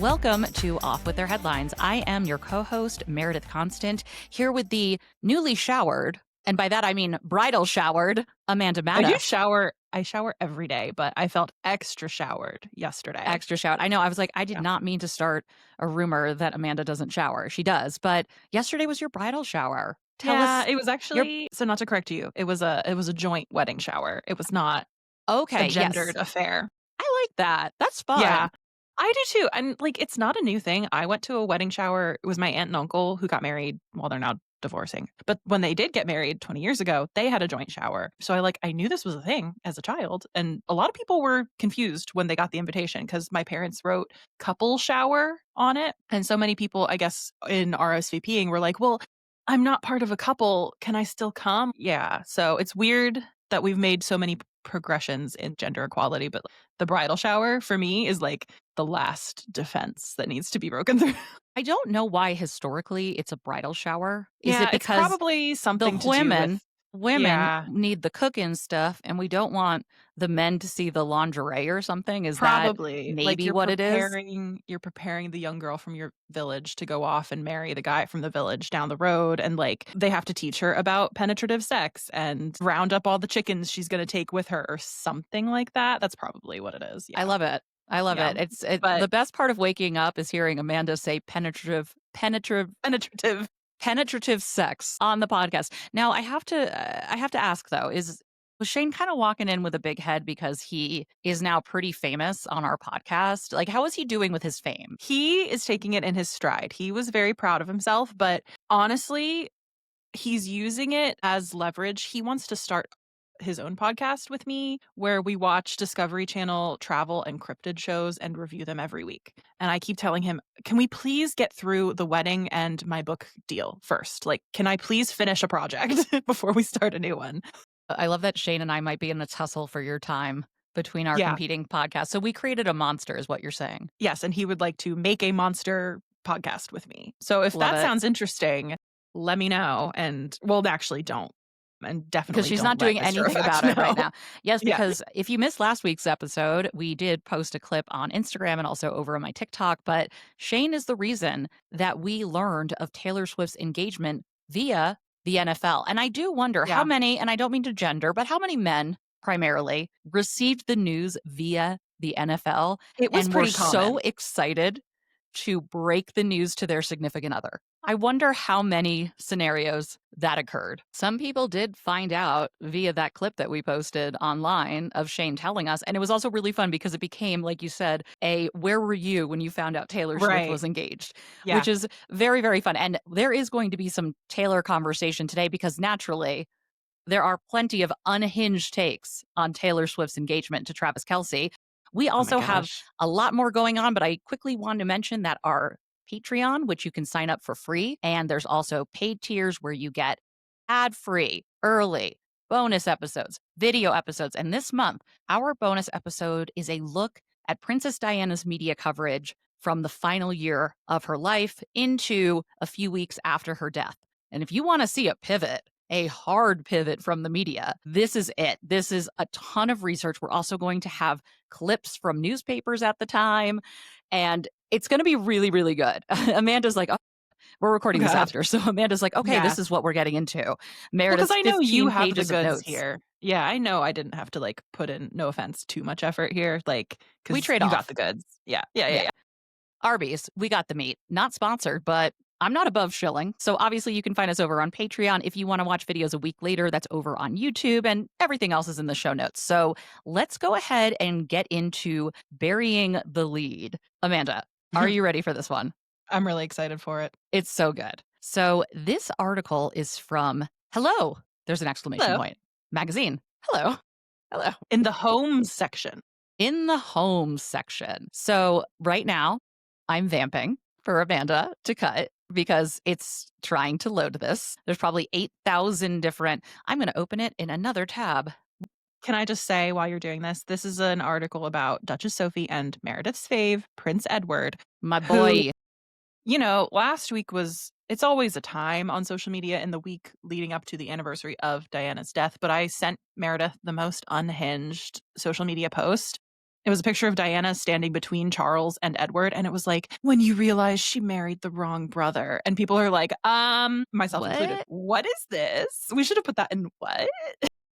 Welcome to Off With Their Headlines. I am your co-host, Meredith Constant, here with the newly showered, and by that I mean bridal showered, Amanda Matta. I shower every day, but I felt extra showered yesterday. Extra showered. I know. I was like, I did not mean to start a rumor that Amanda doesn't shower. She does, but yesterday was your bridal shower. Tell us. It was actually, so not to correct you, it was a joint wedding shower. It was not a gendered affair. I like that. That's fun. Yeah, I do too. And like, it's not a new thing. I went to a wedding shower. It was my aunt and uncle who got married. Well, they're now divorcing. But when they did get married 20 years ago, they had a joint shower. So I knew this was a thing as a child. And a lot of people were confused when they got the invitation because my parents wrote couple shower on it. And so many people, I guess, in RSVPing were like, well, I'm not part of a couple. Can I still come? Yeah. So it's weird that we've made so many progressions in gender equality, but the bridal shower for me is like the last defense that needs to be broken through. I don't know why historically it's a bridal shower. Is Yeah, it because it's probably something the to do with women need the cooking stuff and we don't want the men to see the lingerie or something? Is probably that maybe like what it is? you're preparing the young girl from your village to go off and marry the guy from the village down the road, and like they have to teach her about penetrative sex and round up all the chickens she's going to take with her or something like that. That's probably what it is. Yeah. I love it. I love it. The best part of waking up is hearing Amanda say penetrative sex on the podcast. Now I have to ask though, was Shane kind of walking in with a big head because he is now pretty famous on our podcast? Like, how is he doing with his fame? He is taking it in his stride. He was very proud of himself, but honestly, he's using it as leverage. He wants to start his own podcast with me where we watch Discovery Channel travel and cryptid shows and review them every week. And I keep telling him, can we please get through the wedding and my book deal first? Like, can I please finish a project before we start a new one? I love that Shane and I might be in a tussle for your time between our competing podcasts. So we created a monster is what you're saying. Yes, and he would like to make a monster podcast with me. So if that sounds interesting, let me know. And well, actually don't. And definitely because she's not doing anything about it right now. Yes, because if you missed last week's episode, we did post a clip on Instagram and also over on my TikTok. But Shane is the reason that we learned of Taylor Swift's engagement via the NFL. And I do wonder how many, and I don't mean to gender, but how many men primarily received the news via the NFL. It was pretty common. So excited to break the news to their significant other. I wonder how many scenarios that occurred. Some people did find out via that clip that we posted online of Shane telling us. And it was also really fun because it became, like you said, where were you when you found out Taylor Swift was engaged? Yeah. Which is very, very fun. And there is going to be some Taylor conversation today because naturally there are plenty of unhinged takes on Taylor Swift's engagement to Travis Kelce. We also have a lot more going on, but I quickly want to mention that our Patreon, which you can sign up for free, and there's also paid tiers where you get ad-free, early, bonus episodes, video episodes. And this month, our bonus episode is a look at Princess Diana's media coverage from the final year of her life into a few weeks after her death. And if you want to see a pivot, a hard pivot from the media, this is it. This is a ton of research. We're also going to have clips from newspapers at the time, and it's going to be really, really good. Amanda's like, oh, we're recording this after. So Amanda's like, okay, this is what we're getting into. Meredith, because I know you have the goods here. Yeah, I know I didn't have to like put in, no offense, too much effort here. Like, because we trade off. You got the goods. Yeah. Arby's, we got the meat. Not sponsored, but I'm not above shilling. So obviously you can find us over on Patreon. If you want to watch videos a week later, that's over on YouTube, and everything else is in the show notes. So let's go ahead and get into burying the lead. Amanda, are you ready for this one? I'm really excited for it. It's so good. So this article is from Hello, there's an exclamation point, magazine. Hello. In the home section. So right now I'm vamping for Amanda to cut because it's trying to load this. There's probably 8,000 different. I'm going to open it in another tab. Can I just say while you're doing this, this is an article about Duchess Sophie and Meredith's fave, Prince Edward. My boy. Who, last week it's always a time on social media in the week leading up to the anniversary of Diana's death, but I sent Meredith the most unhinged social media post It was a picture of Diana standing between Charles and Edward, and it was like, when you realize she married the wrong brother. And people are like, myself included, what is this? We should have put that in what?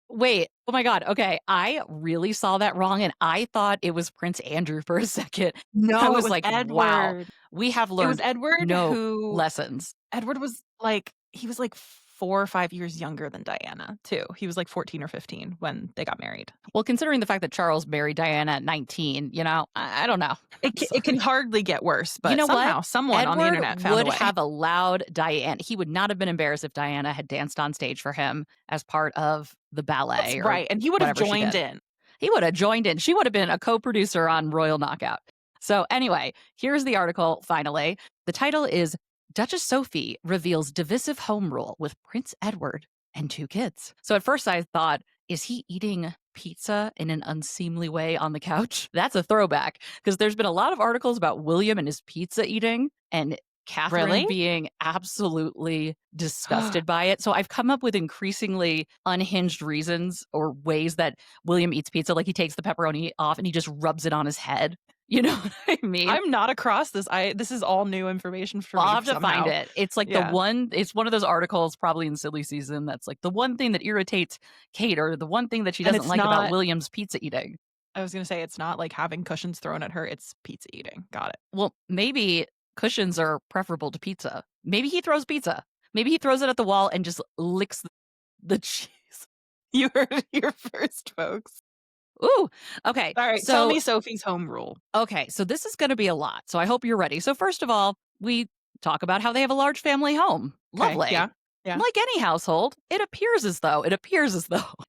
Wait, oh my God. Okay, I really saw that wrong, and I thought it was Prince Andrew for a second. No, I it was was like, wow, Edward. we have It was learned Edward no who lessons. Edward was like, he was like 4 or 5 years younger than Diana, too. He was like 14 or 15 when they got married. Well, considering the fact that Charles married Diana at 19, I don't know. It can hardly get worse, but You know somehow what? someone on the Edward internet found would a way. have allowed Diana. He would not have been embarrassed if Diana had danced on stage for him as part of the ballet. That's or right, and he would have whatever she joined did. in. He would have joined in. She would have been a co-producer on Royal Knockout. So anyway, here's the article finally. The title is Duchess Sophie reveals divisive home rule with Prince Edward and 2 kids. So at first I thought, is he eating pizza in an unseemly way on the couch? That's a throwback, because there's been a lot of articles about William and his pizza eating and Catherine Really? being absolutely disgusted by it. So I've come up with increasingly unhinged reasons or ways that William eats pizza. Like he takes the pepperoni off and he just rubs it on his head. You know what I mean? I'm not across this. This is all new information for me. I'll have to somehow. find it. It's like it's one of those articles probably in Silly Season that's like the one thing that irritates Kate or the one thing that she doesn't like about William's pizza eating. I was going to say, it's not like having cushions thrown at her. It's pizza eating. Got it. Well, maybe cushions are preferable to pizza. Maybe he throws pizza. Maybe he throws it at the wall and just licks the cheese. You heard it here first, folks. Ooh, okay. All right, so, tell me Sophie's home rule. Okay, so this is going to be a lot. So I hope you're ready. So first of all, we talk about how they have a large family home. Okay, Lovely. yeah. Like any household, it appears as though.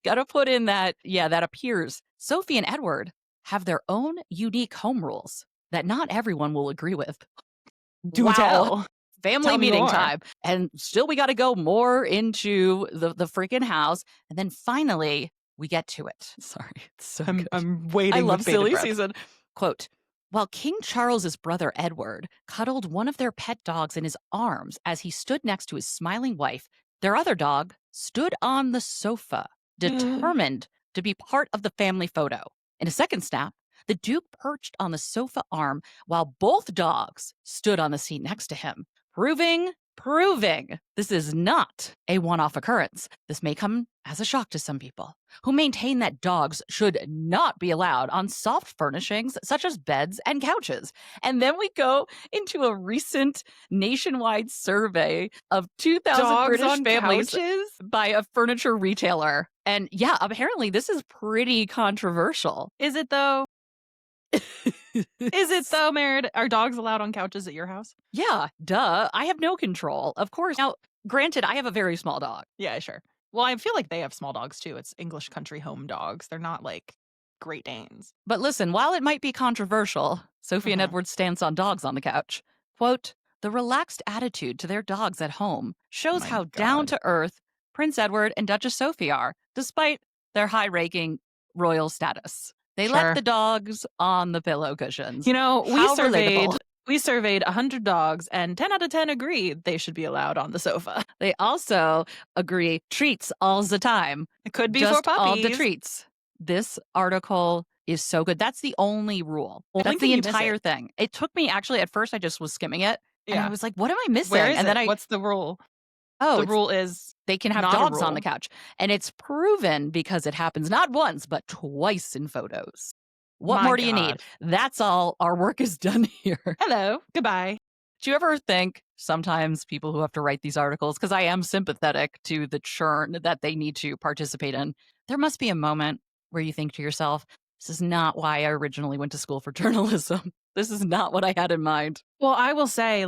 Got to put in that, that appears. Sophie and Edward have their own unique home rules that not everyone will agree with. Do tell. Family meeting time. And still we got to go more into the freaking house. And then finally, we get to it. Sorry, it's so good. I'm waiting. I love with bated Silly breath. Season. Quote, while King Charles's brother Edward cuddled one of their pet dogs in his arms as he stood next to his smiling wife, their other dog stood on the sofa, determined to be part of the family photo. In a second snap, the Duke perched on the sofa arm while both dogs stood on the seat next to him, proving this is not a one-off occurrence. This may come as a shock to some people who maintain that dogs should not be allowed on soft furnishings such as beds and couches. And then we go into a recent nationwide survey of 2,000 Dogs British on families couches? by a furniture retailer. And yeah, apparently this is pretty controversial. Is it though? Is it though, Meredith? Are dogs allowed on couches at your house? Yeah, duh. I have no control, of course. Now, granted, I have a very small dog. Yeah, sure. Well, I feel like they have small dogs too. It's English country home dogs. They're not like Great Danes. But listen, while it might be controversial, Sophie and Edward's stance on dogs on the couch, quote, the relaxed attitude to their dogs at home shows how down to earth Prince Edward and Duchess Sophie are, despite their high-ranking royal status. They let the dogs on the pillow cushions. You know, Relatable. we surveyed 100 dogs, and 10 out of 10 agreed they should be allowed on the sofa. They also agree treats all the time. It could be Just for puppies. all the treats. This article is so good. That's the only rule. That's the entire thing. It took me actually, at first I just was skimming it. And I was like, what am I missing? Where is and then What's the rule? Oh, the rule is they can have dogs on the couch. And it's proven because it happens not once, but twice in photos. What more do you need? That's all. Our work is done here. Hello. Goodbye. Do you ever think sometimes people who have to write these articles, because I am sympathetic to the churn that they need to participate in, there must be a moment where you think to yourself, this is not why I originally went to school for journalism. This is not what I had in mind. Well, I will say,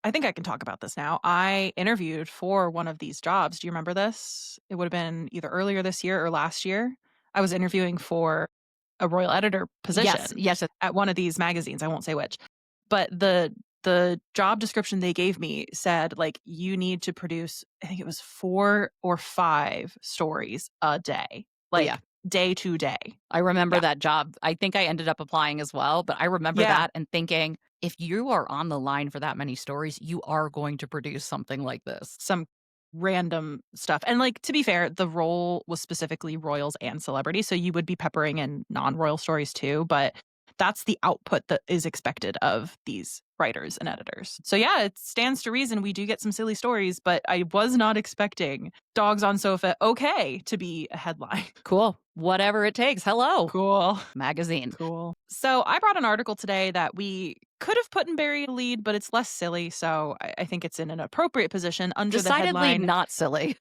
I think I can talk about this now. I interviewed for one of these jobs. Do you remember this? It would have been either earlier this year or last year. I was interviewing for a royal editor position. Yes. At one of these magazines. I won't say which. But the job description they gave me said, you need to produce, I think it was 4 or 5 stories a day. Day to day. I remember that job. I think I ended up applying as well, but I remember that and thinking, if you are on the line for that many stories, you are going to produce something like this. Some random stuff. And like, to be fair, the role was specifically royals and celebrities. So you would be peppering in non-royal stories too, but that's the output that is expected of these writers and editors. So yeah, it stands to reason we do get some silly stories, but I was not expecting dogs on sofa okay to be a headline. Cool. Whatever it takes. Hello. Cool. Magazine. Cool. So I brought an article today that we could have put in Barry lead, but it's less silly. So I think it's in an appropriate position under the Decidedly headline. not silly.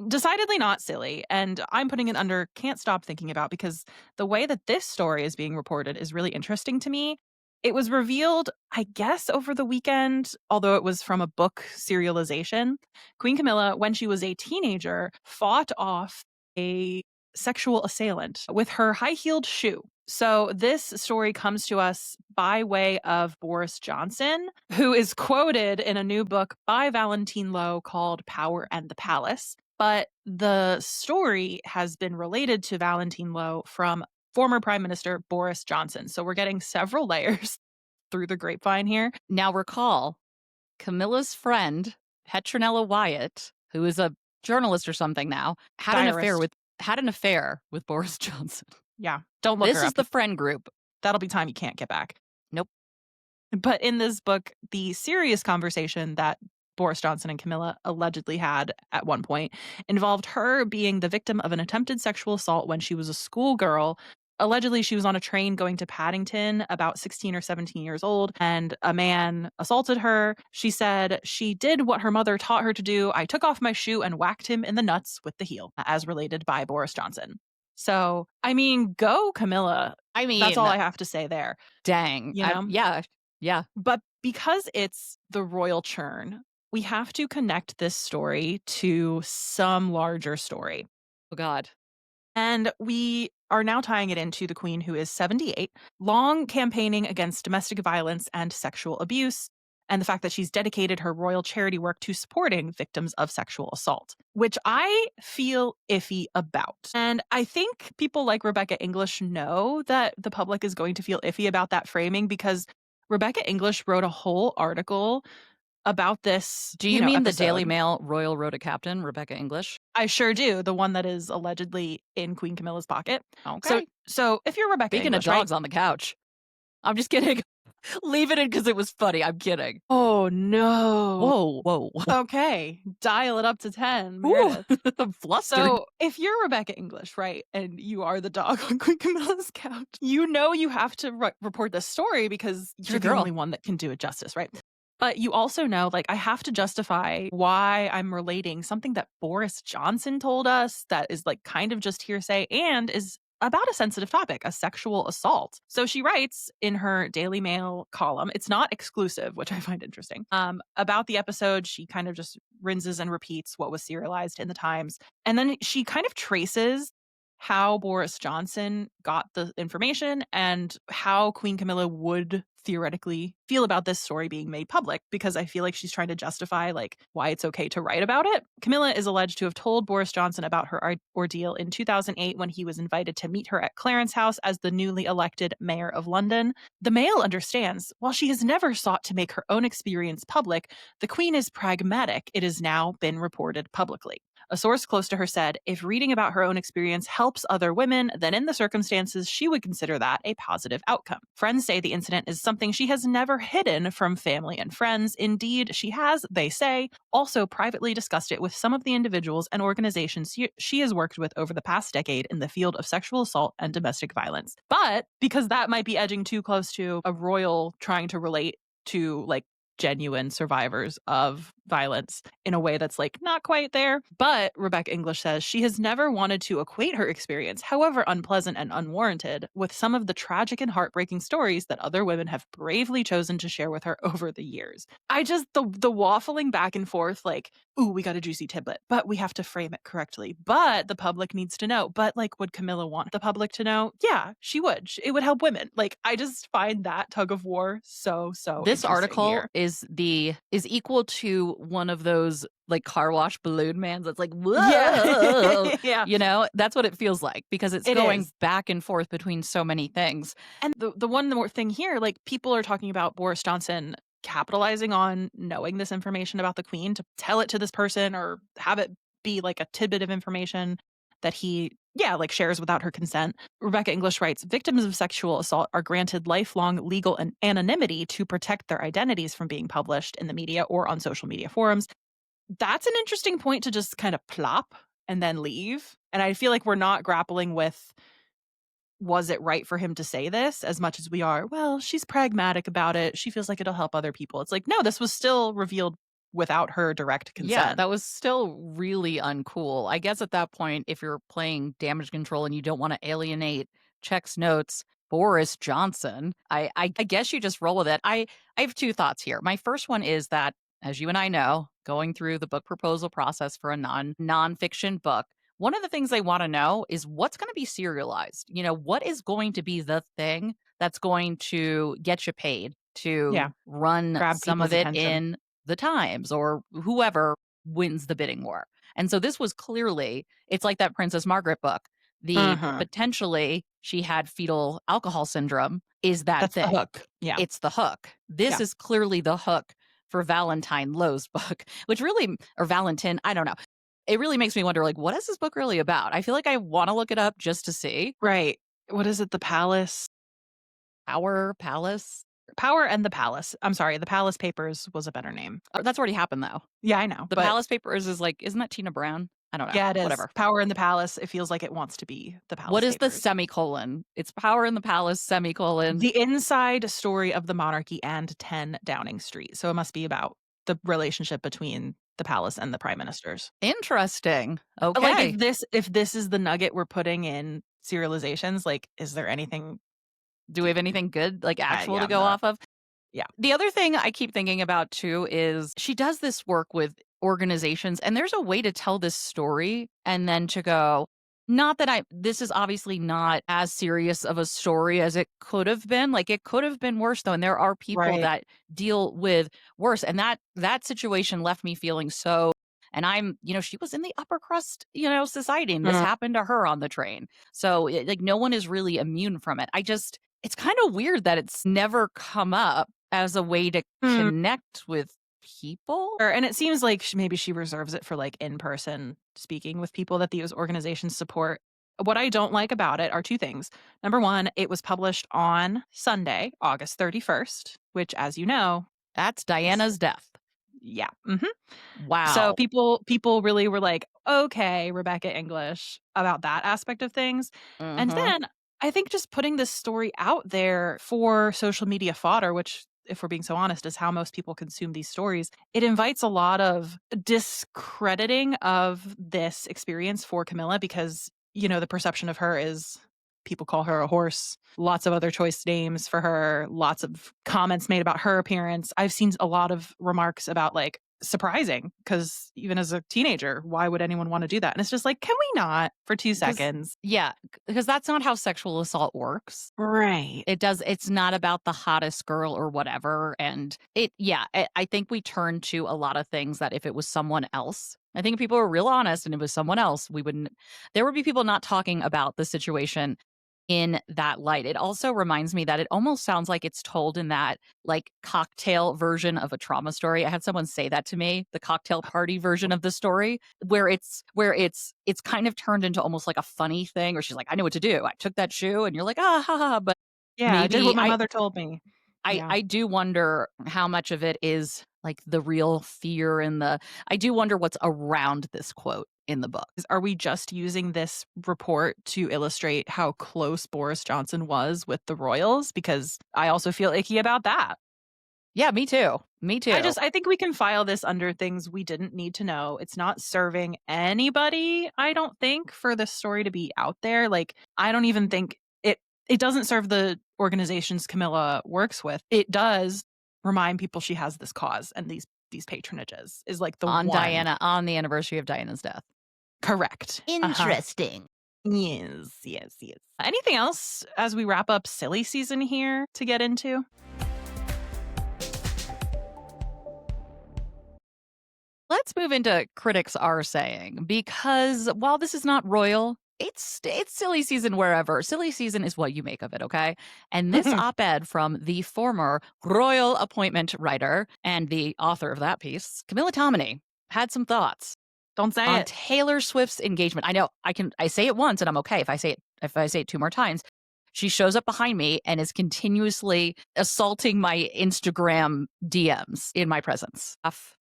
Decidedly not silly. And I'm putting it under can't stop thinking about, because the way that this story is being reported is really interesting to me. It was revealed, I guess, over the weekend, although it was from a book serialization. Queen Camilla, when she was a teenager, fought off a sexual assailant with her high-heeled shoe. So this story comes to us by way of Boris Johnson, who is quoted in a new book by Valentine Lowe called Power and the Palace. But the story has been related to Valentine Lowe from former Prime Minister Boris Johnson. So we're getting several layers through the grapevine here. Now recall, Camilla's friend, Petronella Wyatt, who is a journalist or something now, had an affair with Boris Johnson. Yeah, don't look This her is up. the friend group. That'll be time you can't get back. Nope. But in this book, the serious conversation that Boris Johnson and Camilla allegedly had at one point involved her being the victim of an attempted sexual assault when she was a schoolgirl. Allegedly, she was on a train going to Paddington, about 16 or 17 years old, and a man assaulted her. She said she did what her mother taught her to do. I took off my shoe and whacked him in the nuts with the heel, as related by Boris Johnson. So, I mean, go Camilla. I mean, that's all I have to say there. Dang. You know? Yeah. But because it's the royal churn, we have to connect this story to some larger story. Oh, God. And we are now tying it into the Queen, who is 78, long campaigning against domestic violence and sexual abuse, and the fact that she's dedicated her royal charity work to supporting victims of sexual assault, which I feel iffy about. And I think people like Rebecca English know that the public is going to feel iffy about that framing, because Rebecca English wrote a whole article about this. Do you mean episode. the Daily Mail Royal Rota Captain, Rebecca English? I sure do. The one that is allegedly in Queen Camilla's pocket. Okay. So if you're Rebecca Speaking English, of dogs on the couch. I'm just kidding. Leave it in because it was funny. I'm kidding. Oh, no. Whoa. Okay. Dial it up to 10. Meredith. I'm flustered. So if you're Rebecca English, right, and you are the dog on Queen Camilla's couch, you know you have to report this story because you're the only one that can do it justice, right? But you also know, like, I have to justify why I'm relating something that Boris Johnson told us that is, like, kind of just hearsay and is about a sensitive topic, a sexual assault. So she writes in her Daily Mail column, it's not exclusive, which I find interesting, about the episode. She kind of just rinses and repeats what was serialized in the Times. And then she kind of traces how Boris Johnson got the information and how Queen Camilla would theoretically feel about this story being made public, because I feel like she's trying to justify like why it's okay to write about it. Camilla is alleged to have told Boris Johnson about her ordeal in 2008 when he was invited to meet her at Clarence House as the newly elected mayor of London. The Mail understands, while she has never sought to make her own experience public, the Queen is pragmatic. It has now been reported publicly. A source close to her said, if reading about her own experience helps other women, then in the circumstances, she would consider that a positive outcome. Friends say the incident is something she has never hidden from family and friends. Indeed, she has, they say, also privately discussed it with some of the individuals and organizations she has worked with over the past decade in the field of sexual assault and domestic violence. But because that might be edging too close to a royal trying to relate to like genuine survivors of violence in a way that's like not quite there. But Rebecca English says she has never wanted to equate her experience, however unpleasant and unwarranted, with some of the tragic and heartbreaking stories that other women have bravely chosen to share with her over the years. I just, the waffling back and forth, like, ooh, we got a juicy tidbit, but we have to frame it correctly. But the public needs to know. But like, would Camilla want the public to know? Yeah, she would. It would help women. Like, I just find that tug of war so This article here. is equal to one of those like car wash balloon mans that's like, whoa. Yeah. You know, that's what it feels like, because it's going back and forth between so many things. And the one more thing here, like, people are talking about Boris Johnson capitalizing on knowing this information about the queen to tell it to this person or have it be like a tidbit of information that he, yeah, like shares without her consent. Rebecca English writes, victims of sexual assault are granted lifelong legal anonymity to protect their identities from being published in the media or on social media forums. That's an interesting point to just kind of plop and then leave. And I feel like we're not grappling with, was it right for him to say this, as much as we are, well, she's pragmatic about it. She feels like it'll help other people. It's like, no, this was still revealed without her direct Yeah, consent. that was still really uncool. I guess at that point, if you're playing damage control and you don't want to alienate checks notes Boris Johnson, I guess you just roll with it. I have two thoughts here. My first one is that, as you and I know, going through the book proposal process for a nonfiction book, one of the things they want to know is what's going to be serialized. What is going to be the thing that's going to get you paid to Yeah. run Grab some people's of it attention. in the Times or whoever wins the bidding war. And so this was clearly, it's like that Princess Margaret book. The Uh-huh. potentially she had fetal alcohol syndrome is that That's the thing. hook. Yeah. It's the hook. This Yeah. is clearly the hook for Valentine Lowe's book, which really, or Valentin, I don't know. It really makes me wonder, like, what is this book really about? I feel like I want to look it up just to see. Right. What is it? The Palace? Our Palace. Power and the Palace. I'm sorry. The Palace Papers was a better name. That's already happened though. Yeah, I know. The But Palace Papers is like, isn't that Tina Brown? I don't know. yeah, it is. Whatever. Power in the Palace. It feels like it wants to be the What Palace is the Papers. semicolon? It's Power in the Palace, semicolon. The inside story of the monarchy and 10 Downing Street. So it must be about the relationship between the palace and the prime ministers. Interesting. Okay. Like if this is the nugget we're putting in serializations, like is there anything Do we have anything good, like actual to I'm go not. off of? Yeah. The other thing I keep thinking about too is she does this work with organizations, and there's a way to tell this story and then to go, not that this is obviously not as serious of a story as it could have been. Like it could have been worse though. And there are people Right. that deal with worse. And that situation left me feeling so, and she was in the upper crust, society, and this Mhm. happened to her on the train. So like no one is really immune from it. It's kind of weird that it's never come up as a way to Hmm. connect with people. And it seems like maybe she reserves it for like in-person speaking with people that these organizations support. What I don't like about it are two things. Number one, it was published on Sunday, August 31st, which, as you know, That's Diana's death. yeah. So Wow. people really were like, okay, Rebecca English about that aspect of things. And Mhm. then I think just putting this story out there for social media fodder, which if we're being so honest, is how most people consume these stories. It invites a lot of discrediting of this experience for Camilla because, the perception of her is people call her a horse, lots of other choice names for her, lots of comments made about her appearance. I've seen a lot of remarks about like surprising because even as a teenager, why would anyone want to do that? And it's just like, can we not for 2 seconds? Yeah, because that's not how sexual assault works. Right. It's not about the hottest girl or whatever. And I think we turn to a lot of things that if it was someone else, I think if people were real honest and it was someone else, there would be people not talking about the situation in that light. It also reminds me that it almost sounds like it's told in that like cocktail version of a trauma story. I had someone say that to me, the cocktail party version of the story, where it's kind of turned into almost like a funny thing, where she's like, I know what to do. I took that shoe, and you're like, ah ha ha. But Yeah, I did what maybe my I mother told me. Yeah. I do wonder how much of it is like the real fear I do wonder what's around this quote in the book. Are we just using this report to illustrate how close Boris Johnson was with the royals? Because I also feel icky about that. Yeah, me too. Me too. I think we can file this under things we didn't need to know. It's not serving anybody, I don't think, for this story to be out there. Like, I don't even think it doesn't serve the organizations Camilla works with. It does remind people she has this cause and these patronages is like the on one. Diana, on the anniversary of Diana's death. Correct. Interesting. Yes. Anything else as we wrap up silly season here to get into? Let's move into critics are saying, because while this is not royal, It's silly season wherever. Silly season is what you make of it, okay? And this op-ed from the former royal appointment writer and the author of that piece, Camilla Tominey, had some thoughts Don't say on it. Taylor Swift's engagement. I know I say it once and I'm okay. If I say it two more times, she shows up behind me and is continuously assaulting my Instagram DMs in my presence.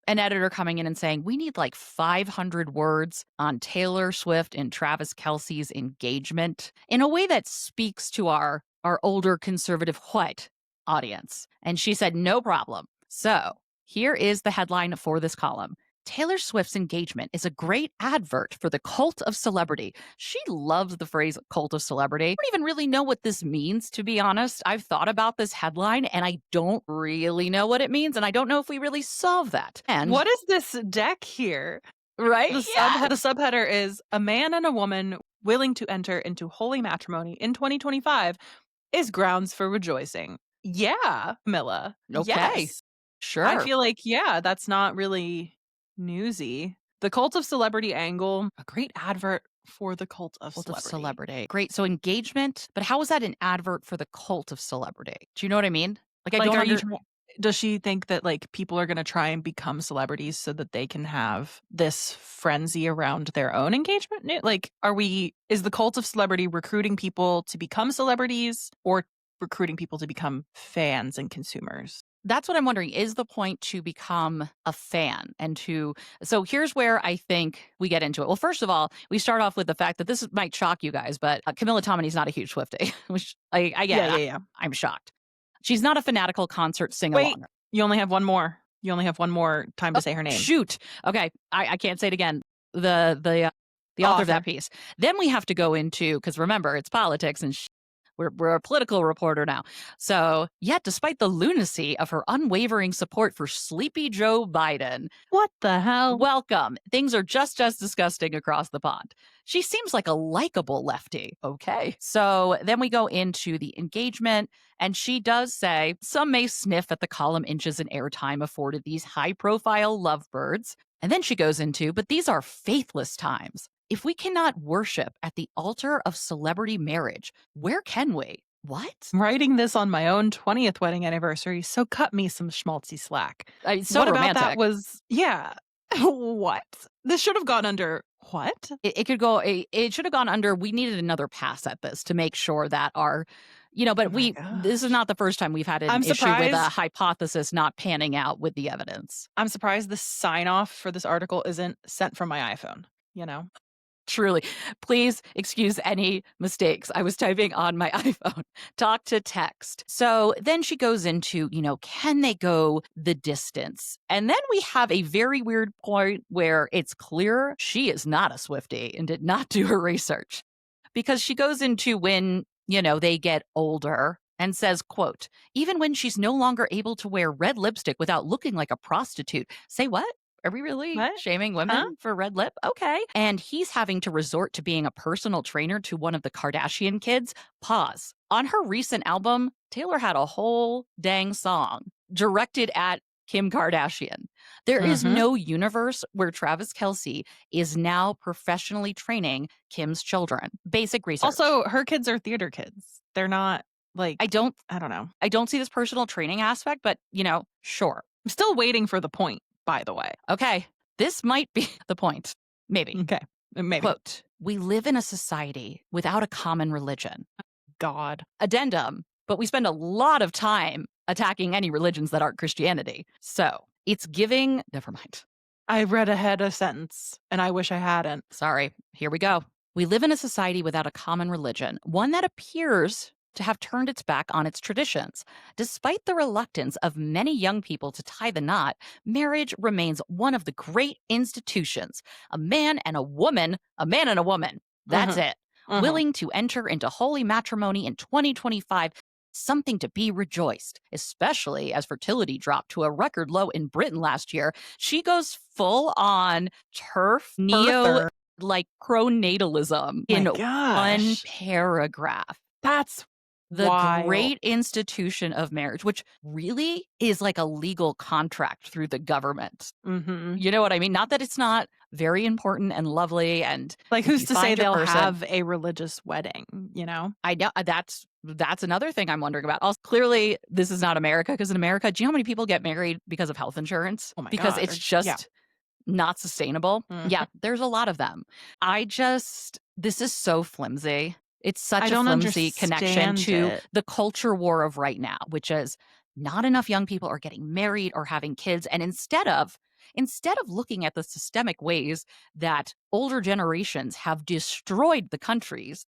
An editor coming in and saying, we need like 500 words on Taylor Swift and Travis Kelce's engagement in a way that speaks to our older conservative white audience. And she said, no problem. So here is the headline for this column. Taylor Swift's engagement is a great advert for the cult of celebrity. She loves the phrase cult of celebrity. I don't even really know what this means, to be honest. I've thought about this headline and I don't really know what it means. And I don't know if we really solve that. And what is this deck here? Right? The subheader is a man and a woman willing to enter into holy matrimony in 2025 is grounds for rejoicing. Yeah, Camilla. Okay. Yes. Sure. I feel like, that's not really newsy. The cult of celebrity angle, a great advert for the cult of celebrity. Great. So engagement, but how is that an advert for the cult of celebrity? Do you know what I mean? Like, does she think that like people are going to try and become celebrities so that they can have this frenzy around their own engagement? Like, is the cult of celebrity recruiting people to become celebrities or recruiting people to become fans and consumers? That's what I'm wondering. Is the point to become a fan and so here's where I think we get into it. Well, first of all, we start off with the fact that this might shock you guys, but Camilla Tominey's not a huge Swiftie, which I get. Yeah. I'm shocked. She's not a fanatical concert sing-along. Wait, you only have one more. You only have one more time to say her name. Shoot. Okay. I can't say it again. The author of that piece. Then we have to go into, because remember, it's politics and we're a political reporter now. So, yet, despite the lunacy of her unwavering support for sleepy Joe Biden. What the hell? Welcome. Things are just as disgusting across the pond. She seems like a likable lefty. Okay. So then we go into the engagement, and she does say, some may sniff at the column inches and airtime afforded these high-profile lovebirds. And then she goes into, but these are faithless times. If we cannot worship at the altar of celebrity marriage, where can we? What? I'm writing this on my own 20th wedding anniversary, so cut me some schmaltzy slack. So what romantic. About that was, what? This should have gone under what? It should have gone under, we needed another pass at this to make sure that our, but this is not the first time we've had an issue with a hypothesis not panning out with the evidence. I'm surprised the sign off for this article isn't sent from my iPhone, Truly. Please excuse any mistakes. I was typing on my iPhone. Talk to text. So then she goes into, can they go the distance? And then we have a very weird point where it's clear she is not a Swiftie and did not do her research. Because she goes into when, they get older and says, quote, even when she's no longer able to wear red lipstick without looking like a prostitute. Say what? Are we really shaming women for red lip? Okay. And he's having to resort to being a personal trainer to one of the Kardashian kids. Pause. On her recent album, Taylor had a whole dang song directed at Kim Kardashian. There is no universe where Travis Kelce is now professionally training Kim's children. Basic research. Also, her kids are theater kids. They're not like, I don't know. I don't see this personal training aspect, but, sure. I'm still waiting for the point. By the way. Okay. This might be the point. Maybe. Okay. Maybe. Quote, we live in a society without a common religion. God. Addendum. But we spend a lot of time attacking any religions that aren't Christianity. So it's giving. Never mind. I read ahead a sentence and I wish I hadn't. Sorry. Here we go. We live in a society without a common religion, one that appears to have turned its back on its traditions. Despite the reluctance of many young people to tie the knot, marriage remains one of the great institutions. A man and a woman, that's it, willing to enter into holy matrimony in 2025, something to be rejoiced, especially as fertility dropped to a record low in Britain last year. She goes full on turf, neo, like pronatalism in one paragraph. That's The Wild. great institution of marriage, which really is like a legal contract through the government. Mhm. You know what I mean? Not that it's not very important and lovely, and Like, if who's you to say find your they'll person, have a religious wedding, you know? I know that's another thing I'm wondering about. Also, clearly, this is not America, because in America, do you know how many people get married because of health insurance? Oh my Because god, it's or yeah. just not sustainable. Mhm. Yeah, there's a lot of them. This is so flimsy. It's I such a don't flimsy connection understand to it. the culture war of right now, which is not enough young people are getting married or having kids. And instead of looking at the systemic ways that older generations have destroyed the countries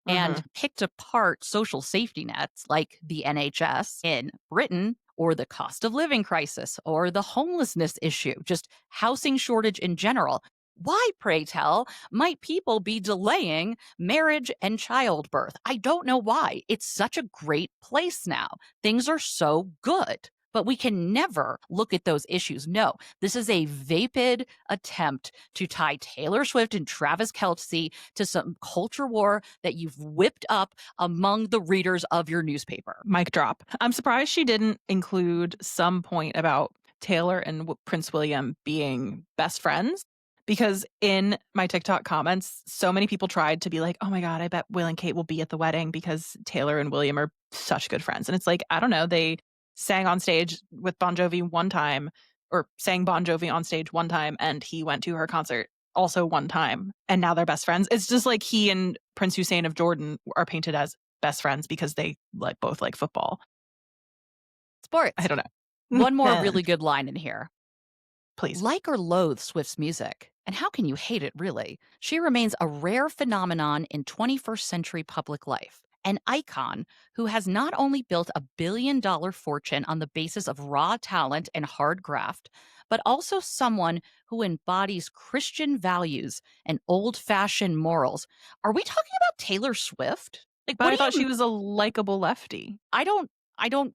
and Mhm. picked apart social safety nets like the NHS in Britain, or the cost of living crisis, or the homelessness issue, just housing shortage in general. Why, pray tell, might people be delaying marriage and childbirth? I don't know why. It's such a great place now. Things are so good. But we can never look at those issues. No, this is a vapid attempt to tie Taylor Swift and Travis Kelce to some culture war that you've whipped up among the readers of your newspaper. Mic drop. I'm surprised she didn't include some point about Taylor and Prince William being best friends, because in my TikTok comments, so many people tried to be like, "Oh my god, I bet Will and Kate will be at the wedding because Taylor and William are such good friends." And it's like, I don't know, they sang on stage with Bon Jovi one time, or sang Bon Jovi on stage one time, and he went to her concert also one time, and now they're best friends. It's just like he and Prince Hussein of Jordan are painted as best friends because they both like football. I Sports. don't know. One more really good line in here. Please. Like or loathe Swift's music, and how can you hate it, really? She remains a rare phenomenon in 21st century public life, an icon who has not only built a billion-dollar fortune on the basis of raw talent and hard graft, but also someone who embodies Christian values and old-fashioned morals. Are we talking about Taylor Swift? Like, But what I do thought she you? was a likable lefty. I don't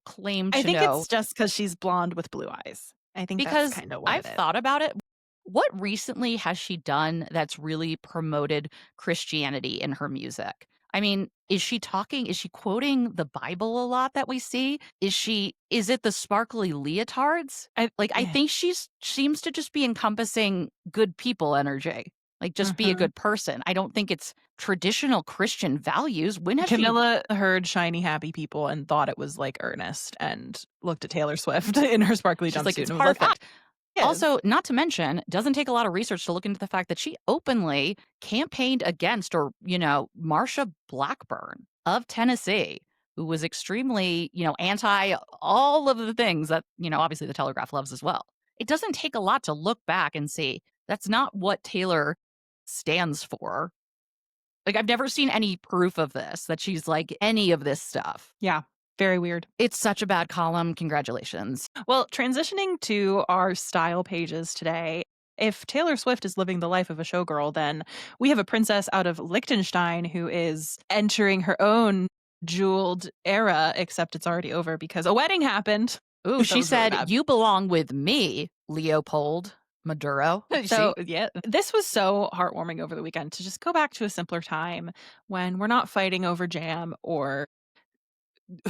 claim I to think know, it's just because she's blonde with blue eyes. I think that's because kinda what I've it is. thought about it. What recently has she done that's really promoted Christianity in her music? I mean, is she quoting the Bible a lot that we see? Is it the sparkly leotards? I Like, I eh, think she's seems to just be encompassing good people energy. Like, just be a mhm. good person. I don't think it's traditional Christian values. When has she? Camilla heard "Shiny Happy People" and thought it was, like, earnest, and looked at Taylor Swift in her sparkly She's like, jumpsuit it's and was like, "Ah, perfect. yes." Also, not to mention, doesn't take a lot of research to look into the fact that she openly campaigned against, or, Marsha Blackburn of Tennessee, who was extremely, anti all of the things that, obviously the Telegraph loves as well. It doesn't take a lot to look back and see that's not what Taylor stands for. Like, I've never seen any proof of this, that she's like any of this stuff. Yeah, very weird. It's such a bad column. Congratulations. Well, transitioning to our style pages today, if Taylor Swift is living the life of a showgirl, then we have a princess out of Liechtenstein who is entering her own jeweled era, except it's already over because a wedding happened. Ooh, That she was really said, bad. "You belong with me, Leopold Maduro." So, See? yeah, this was so heartwarming over the weekend to just go back to a simpler time when we're not fighting over jam or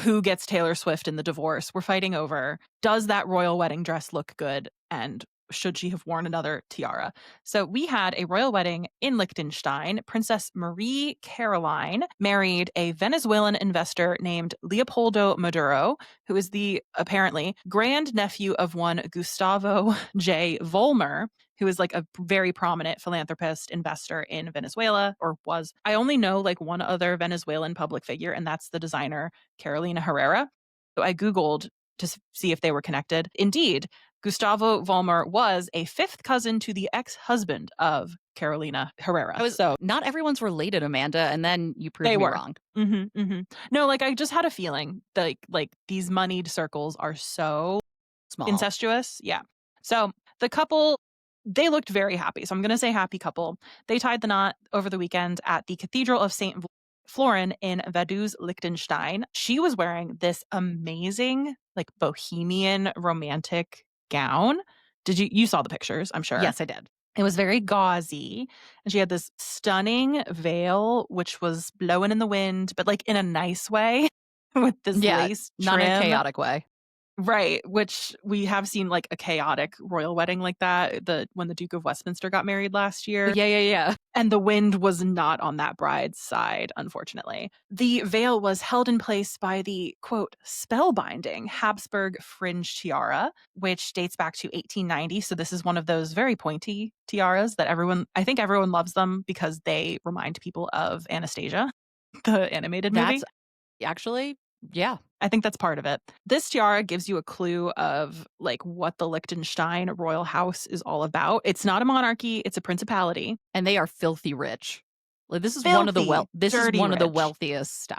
who gets Taylor Swift in the divorce. We're fighting over, does that royal wedding dress look good, and should she have worn another tiara? So we had a royal wedding in Liechtenstein. Princess Marie Caroline married a Venezuelan investor named Leopoldo Maduro, who is the apparently grandnephew of one Gustavo J. Vollmer, who is like a very prominent philanthropist investor in Venezuela, or was. I only know like one other Venezuelan public figure, and that's the designer Carolina Herrera. So I Googled to see if they were connected. Indeed, Gustavo Vollmer was a fifth cousin to the ex-husband of Carolina Herrera. So Not everyone's related, Amanda, and then you proved they me were. wrong. No, like I just had a feeling like these moneyed circles are so Small. incestuous. Yeah. So the couple, they looked very happy. So I'm going to say happy couple. They tied the knot over the weekend at the Cathedral of St. Florin in Vaduz, Liechtenstein. She was wearing this amazing, like bohemian romantic gown. You saw the pictures, I'm sure. Yes, I did. It was very gauzy, and she had this stunning veil which was blowing in the wind, but like in a nice way. with this Yeah, lace not in a trim. chaotic way. Right, which we have seen, like, a chaotic royal wedding like that, when the Duke of Westminster got married last year, Yeah, yeah, yeah. and the wind was not on that bride's side, unfortunately. The veil was held in place by the, quote, "spellbinding" Habsburg fringe tiara, which dates back to 1890, so this is one of those very pointy tiaras that I think everyone loves them because they remind people of Anastasia, the animated That's movie. actually, yeah. I think that's part of it. This tiara gives you a clue of like what the Liechtenstein royal house is all about. It's not a monarchy, it's a principality. And they are filthy rich. Like, Filthy, this is dirty one of the rich. wealthiest,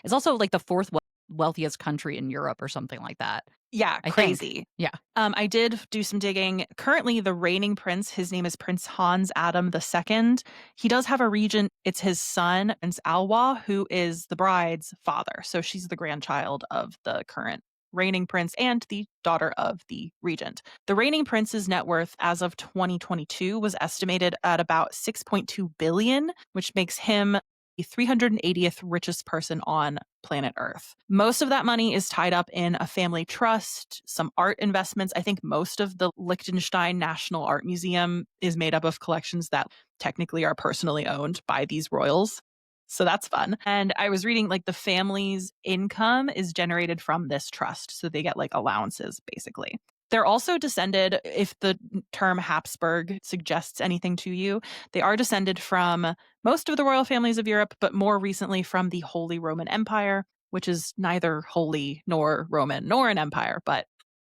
it's also, like, the 4th wealthiest country in Europe or something like that, Yeah, I think. crazy. Yeah. I did do some digging. Currently, the reigning prince, his name is Prince Hans Adam II. He does have a regent. It's his son, Prince Alwa, who is the bride's father. So she's the grandchild of the current reigning prince and the daughter of the regent. The reigning prince's net worth as of 2022 was estimated at about 6.2 billion, which makes him the 380th richest person on planet Earth. Most of that money is tied up in a family trust, some art investments. I think most of the Liechtenstein National Art Museum is made up of collections that technically are personally owned by these royals. So that's fun. And I was reading like the family's income is generated from this trust. So they get like allowances basically. They're also descended, if the term Habsburg suggests anything to you, they are descended from most of the royal families of Europe, but more recently from the Holy Roman Empire, which is neither holy nor Roman nor an empire, but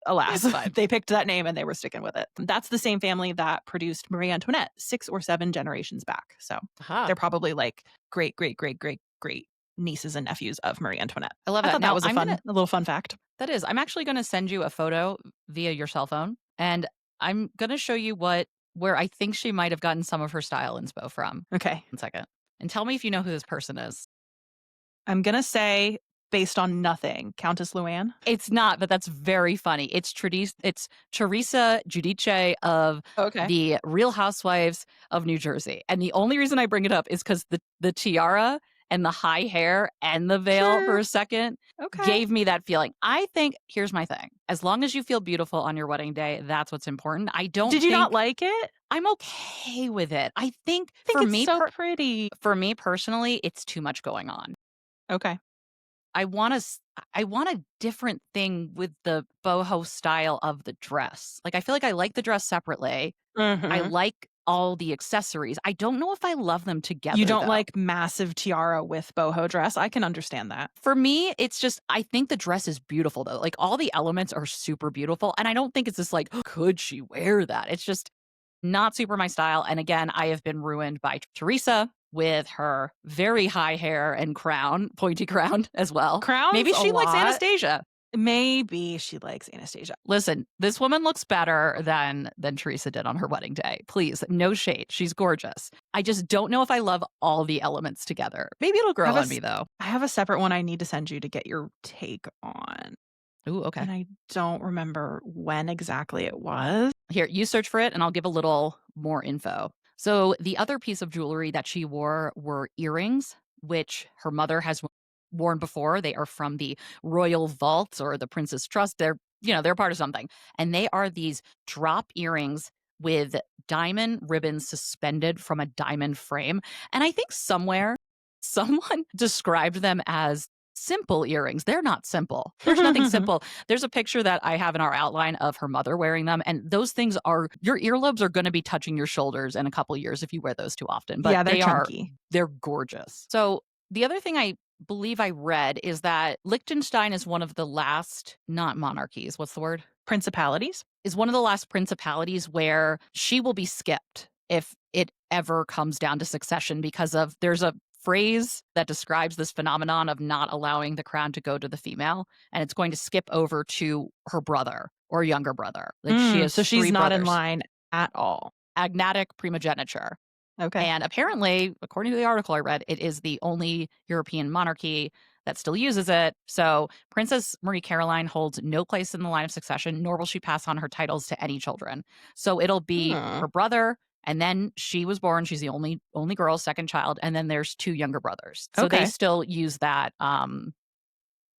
alas, It's fine. they picked that name and they were sticking with it. That's the same family that produced Marie Antoinette 6 or 7 generations back. So Aha. they're probably like great, great, great, great, great nieces and nephews of Marie Antoinette. I love I that. thought that Now was a little fun fact. I'm actually gonna send you a photo via your cell phone, and I'm gonna show you where I think she might have gotten some of her style inspo from. Okay. 1 second. And tell me if you know who this person is. I'm going to say, based on nothing, Countess Luann. It's not, but that's very funny. It's Teresa Giudice of Okay. the Real Housewives of New Jersey. And the only reason I bring it up is because the tiara and the high hair and the veil for Sure. a second Okay. gave me that feeling. I think, here's my thing. As long as you feel beautiful on your wedding day, that's what's important. I don't Did you not think like it? I'm okay with it. I think I think it's so pretty. for me personally, it's too much going on. Okay. I want I want a different thing with the boho style of the dress. Like, I feel like I like the dress separately. I Mhm. like all the accessories. I don't know if I love them You together, don't though. like massive tiara with boho dress? I can understand that. For me, it's just I think the dress is beautiful, though. Like, all the elements are super beautiful, and I don't think it's just like, "Could she wear that?" It's just not super my style, and again, I have been ruined by Teresa with her very high hair and crown, pointy crown as well. Crowns Maybe a she likes lot. Anastasia. Maybe she likes Anastasia. Listen, this woman looks better than Teresa did on her wedding day. Please, no shade. She's gorgeous. I just don't know if I love all the elements together. Maybe it'll I grow have a on s me though. I have a separate one I need to send you to get your take on, Ooh, okay. and I don't remember when exactly it was. Here, you search for it and I'll give a little more info. So, the other piece of jewelry that she wore were earrings, which her mother has worn before. They are from the Royal Vault or the Princess Trust. They're part of something. And they are these drop earrings with diamond ribbons suspended from a diamond frame. And I think somewhere someone described them as simple earrings. They're not simple. There's nothing simple. There's a picture that I have in our outline of her mother wearing them, and those things are your earlobes are going to be touching your shoulders in a couple years if you wear those too often. But Yeah, they're chunky. they're gorgeous. So the other thing I believe I read is that Liechtenstein is one of the last not monarchies. What's the word? Principalities? Is one of the last principalities where she will be skipped if it ever comes down to succession because of there's a phrase that describes this phenomenon of not allowing the crown to go to the female, and it's going to skip over to her brother or younger brother. Like, she has So she's 3 not in brothers. line at all. Agnatic primogeniture. Okay. And apparently, according to the article I read, it is the only European monarchy that still uses it. So Princess Marie Caroline holds no place in the line of succession, nor will she pass on her titles to any children. So it'll be Hmm. her brother, and then she was born. She's the only girl, second child, and then there's 2 younger brothers. So they Okay. still use that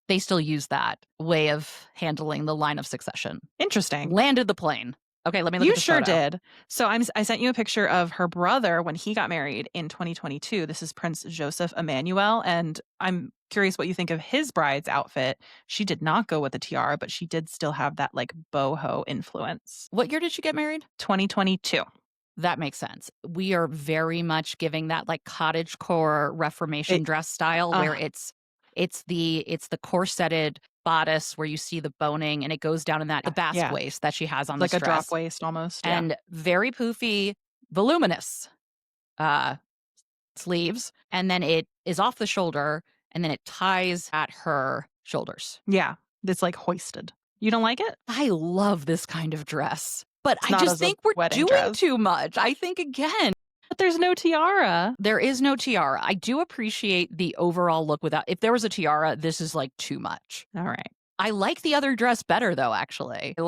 They still use that way of handling the line of succession. Interesting. Landed the plane. Okay, let me look You at this sure photo. did. So I sent you a picture of her brother when he got married in 2022. This is Prince Joseph Emmanuel, and I'm curious what you think of his bride's outfit. She did not go with a tiara, but she did still have that like boho influence. What year did she get married? 2022. That makes sense. We are very much giving that like cottagecore Reformation It dress style where it's the corseted bodice where you see the boning and it goes down in that the basque yeah, waist that she has on like this a drop dress. waist almost. Yeah. And very poofy, voluminous uh sleeves. And then it is off the shoulder and then it ties at her shoulders. Yeah. It's like hoisted. You don't like it? I love this kind of dress. But It's I not just as a think we're wedding doing dress. too much. I think again, But there's no tiara. there is no tiara. I do appreciate the overall look without if there was a tiara, this is like too much. All right. I like the other dress better though, actually. I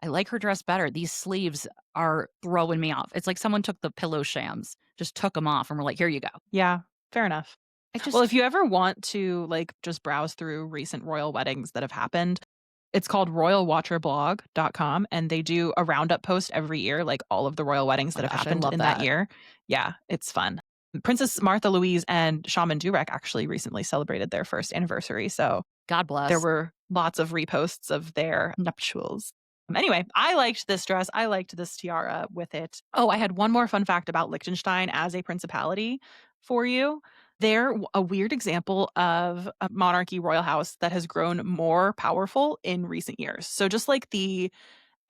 like her dress better. These sleeves are throwing me off. It's like someone took the pillow shams, just took them off and we're like, here you go. Yeah, fair enough. I just Well, if you ever want to like just browse through recent royal weddings that have happened, it's called royalwatcherblog.com and they do a roundup post every year, like all of the royal weddings oh that my have gosh, I happened love in that that. year. Yeah, it's fun. Princess Martha Louise and Shaman Durek actually recently celebrated their first anniversary. So God bless. there were lots of reposts of their nuptials. Anyway, I liked this dress. I liked this tiara with it. Oh, I had one more fun fact about Liechtenstein as a principality for you. They're a weird example of a monarchy royal house that has grown more powerful in recent years. So just like the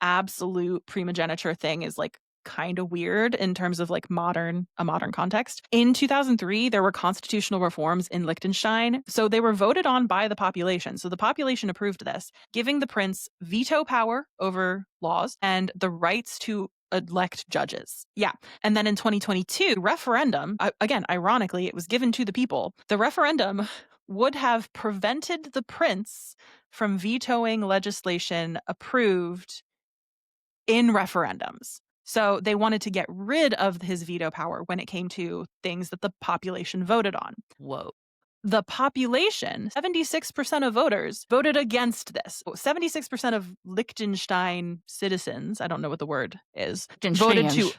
absolute primogeniture thing is like kind of weird in terms of like a modern context. In 2003, there were constitutional reforms in Liechtenstein. So they were voted on by the population. So the population approved this, giving the prince veto power over laws and the rights to elect judges. Yeah. And then in 2022, referendum, again, ironically, it was given to the people. The referendum would have prevented the prince from vetoing legislation approved in referendums. So they wanted to get rid of his veto power when it came to things that the population voted on. Whoa. The population, 76% of voters voted against this. 76% of Liechtenstein citizens, I don't know what the word is, voted to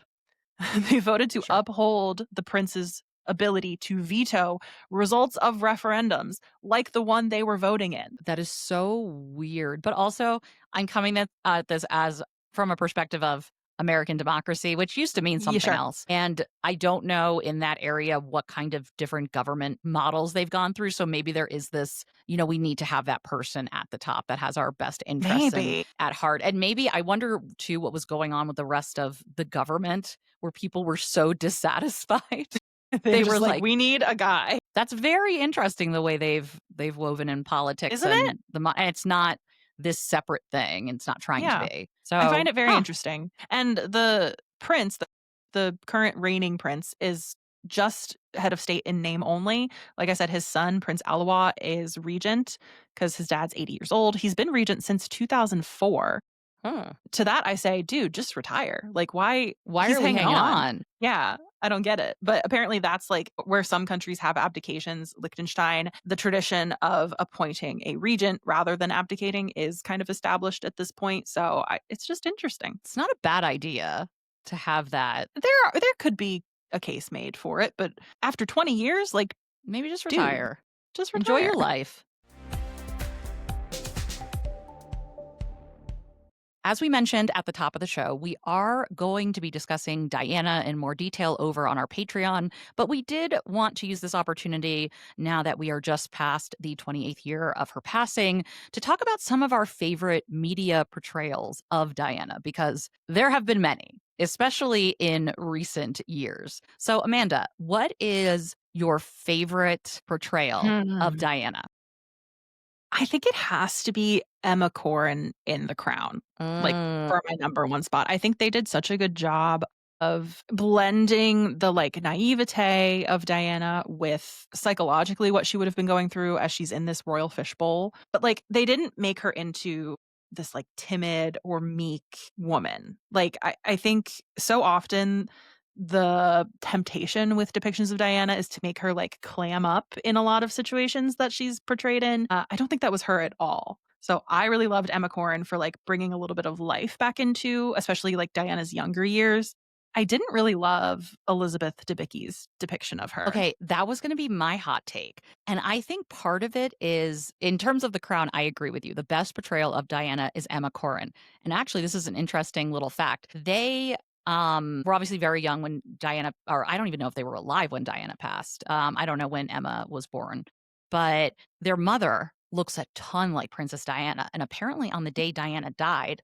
they voted to Sure. uphold the prince's ability to veto results of referendums like the one they were voting in. That is so weird. But also, I'm coming at this as from a perspective of American democracy, which used to mean Yeah, something sure. else. And I don't know in that area what kind of different government models they've gone through. So maybe there is this, we need to have that person at the top that has our best interests Maybe. at heart. And maybe I wonder too what was going on with the rest of the government where people were so dissatisfied. They were were like, like, we need a guy. That's very interesting the way they've woven in politics Isn't and it? and it's not this separate thing. It's not trying to Yeah. be. So I find it very interesting. And the prince, the current reigning prince, is just head of state in name only. Like I said, his son, Prince Alawa, is regent because his dad's 80 years old. He's been regent since 2004. To that, I say, dude, just retire. Like, why Why he's are we hanging on? Yeah, I don't get it. But apparently that's like where some countries have abdications. Liechtenstein, the tradition of appointing a regent rather than abdicating is kind of established at this point. So it's just interesting. It's not a bad idea to have that. There could be a case made for it, but after 20 years, like, Maybe just dude, retire. just retire. Enjoy your life. As we mentioned at the top of the show, we are going to be discussing Diana in more detail over on our Patreon, but we did want to use this opportunity now that we are just past the 28th year of her passing to talk about some of our favorite media portrayals of Diana, because there have been many, especially in recent years. So, Amanda, what is your favorite portrayal of Diana? I think it has to be Emma Corrin in The Crown, like for my number one spot. I think they did such a good job of blending the like naivete of Diana with psychologically what she would have been going through as she's in this royal fishbowl. But like they didn't make her into this like timid or meek woman. Like I think so often the temptation with depictions of Diana is to make her, like, clam up in a lot of situations that she's portrayed in. I don't think that was her at all. So I really loved Emma Corrin for, like, bringing a little bit of life back into, especially, like, Diana's younger years. I didn't really love Elizabeth Debicki's depiction of her. Okay, that was gonna be my hot take, and I think part of it is in terms of The Crown, I agree with you. The best portrayal of Diana is Emma Corrin, and actually, this is an interesting little fact. They, were obviously very young when Diana or I don't even know if they were alive when Diana passed. I don't know when Emma was born, but their mother looks a ton like Princess Diana, and apparently on the day Diana died,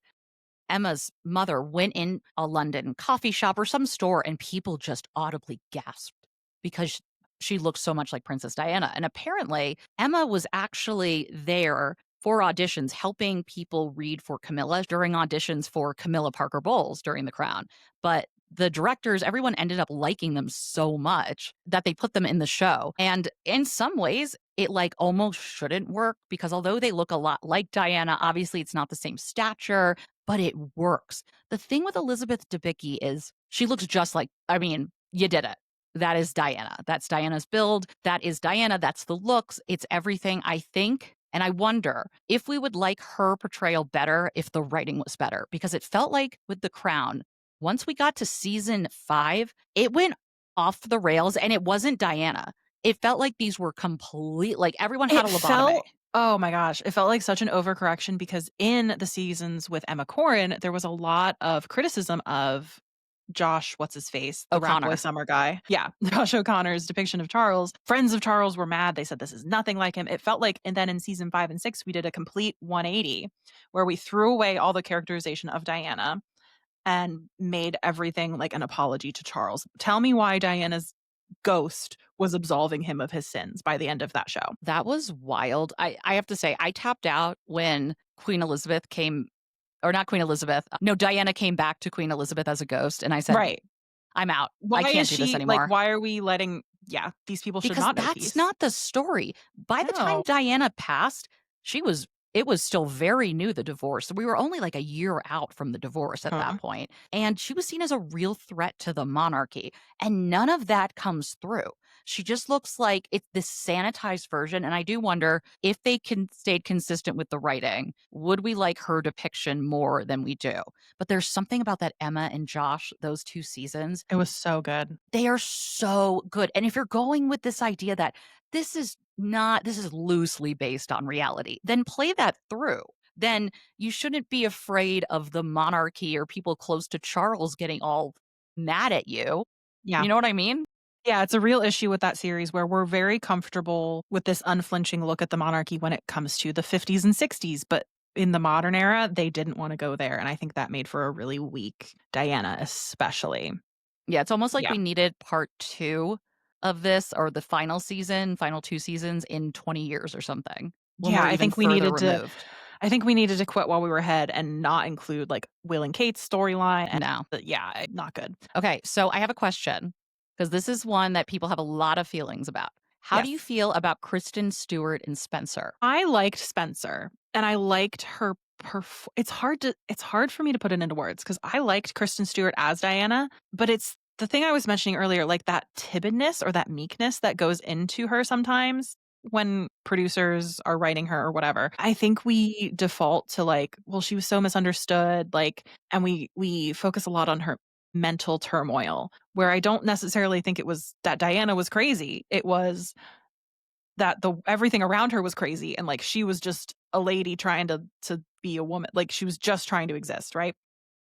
Emma's mother went in a London coffee shop or some store, and people just audibly gasped because she looked so much like Princess Diana. And apparently, Emma was actually there for auditions, helping people read for Camilla during auditions for Camilla Parker Bowles during The Crown. But the directors, everyone ended up liking them so much that they put them in the show. And in some ways, it like almost shouldn't work because although they look a lot like Diana, obviously it's not the same stature, but it works. The thing with Elizabeth Debicki is she looks just like, I mean, you did it. That is Diana. That's Diana's build. That is Diana. That's the looks. It's everything. I think. And I wonder if we would like her portrayal better if the writing was better, because it felt like with The Crown, once we got to season 5, it went off the rails and it wasn't Diana. It felt like these were complete, like everyone had It a lobotomy. felt Oh my gosh, it felt like such an overcorrection because in the seasons with Emma Corrin, there was a lot of criticism of Josh, what's his face, the Rat Boy O'Connor. Summer guy. Yeah, Josh O'Connor's depiction of Charles. Friends of Charles were mad. They said this is nothing like him. It felt like, and then in season 5 and 6, we did a complete 180 where we threw away all the characterization of Diana and made everything like an apology to Charles. Tell me why Diana's ghost was absolving him of his sins by the end of that show. That was wild. I have to say, I tapped out when Queen Elizabeth came, or not Queen Elizabeth. No, Diana came back to Queen Elizabeth as a ghost, and I said, Right. "I'm out. Why I can't is do this she like, anymore." why are we letting yeah, these people should Because not know that's peace. not the story. By the time No. Diana passed, she was it was still very new, the divorce. We were only like a year out from the divorce at Huh. that point, and she was seen as a real threat to the monarchy, and none of that comes through. She just looks like it's this sanitized version, and I do wonder if they stayed consistent with the writing, would we like her depiction more than we do? But there's something about that Emma and Josh, those 2 seasons, It was so good. they are so good, and if you're going with this idea that this is loosely based on reality, then play that through. Then you shouldn't be afraid of the monarchy or people close to Charles getting all mad at you. Yeah. You know what I mean? Yeah, it's a real issue with that series where we're very comfortable with this unflinching look at the monarchy when it comes to the 50s and 60s, but in the modern era, they didn't wanna go there, and I think that made for a really weak Diana especially. Yeah, it's almost like Yeah. we needed part 2 of this or the final season, final 2 seasons in 20 years or something when Yeah, we're even further removed. I think we needed to quit while we were ahead and not include, like, Will and Kate's storyline, and No. yeah, not good. Okay, so I have a question because this is one that people have a lot of feelings about. How do you Yes. feel about Kristen Stewart and Spencer? I liked Spencer, and I liked her it's hard for me to put it into words because I liked Kristen Stewart as Diana, but it's the thing I was mentioning earlier, like that timidness or that meekness that goes into her sometimes when producers are writing her or whatever. I think we default to like, well, she was so misunderstood, like, and we focus a lot on her mental turmoil, where I don't necessarily think it was that Diana was crazy. It was that the everything around her was crazy and, like, she was just a lady trying to be a woman, like, she was just trying to exist, right?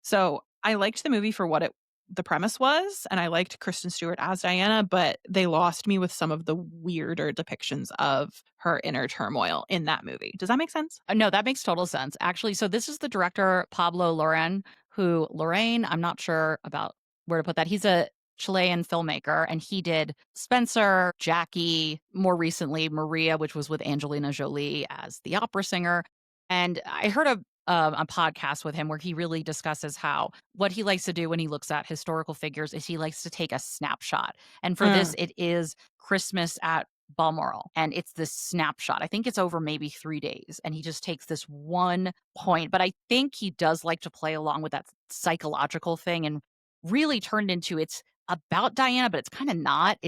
So, I liked the movie for what it the premise was, and I liked Kristen Stewart as Diana, but they lost me with some of the weirder depictions of her inner turmoil in that movie. Does that make sense? No, that makes total sense. Actually, so this is the director Pablo Loren, who Lorraine, I'm not sure about where to put that. He's a Chilean filmmaker and he did Spencer, Jackie, more recently Maria, which was with Angelina Jolie as the opera singer. And I heard a podcast with him where he really discusses how what he likes to do when he looks at historical figures is he likes to take a snapshot. And for this, Mm. it is Christmas at Balmoral. And it's this snapshot. I think it's over maybe 3 days. And he just takes this one point. But I think he does like to play along with that psychological thing and really turned into it's about Diana, but it's kind of not.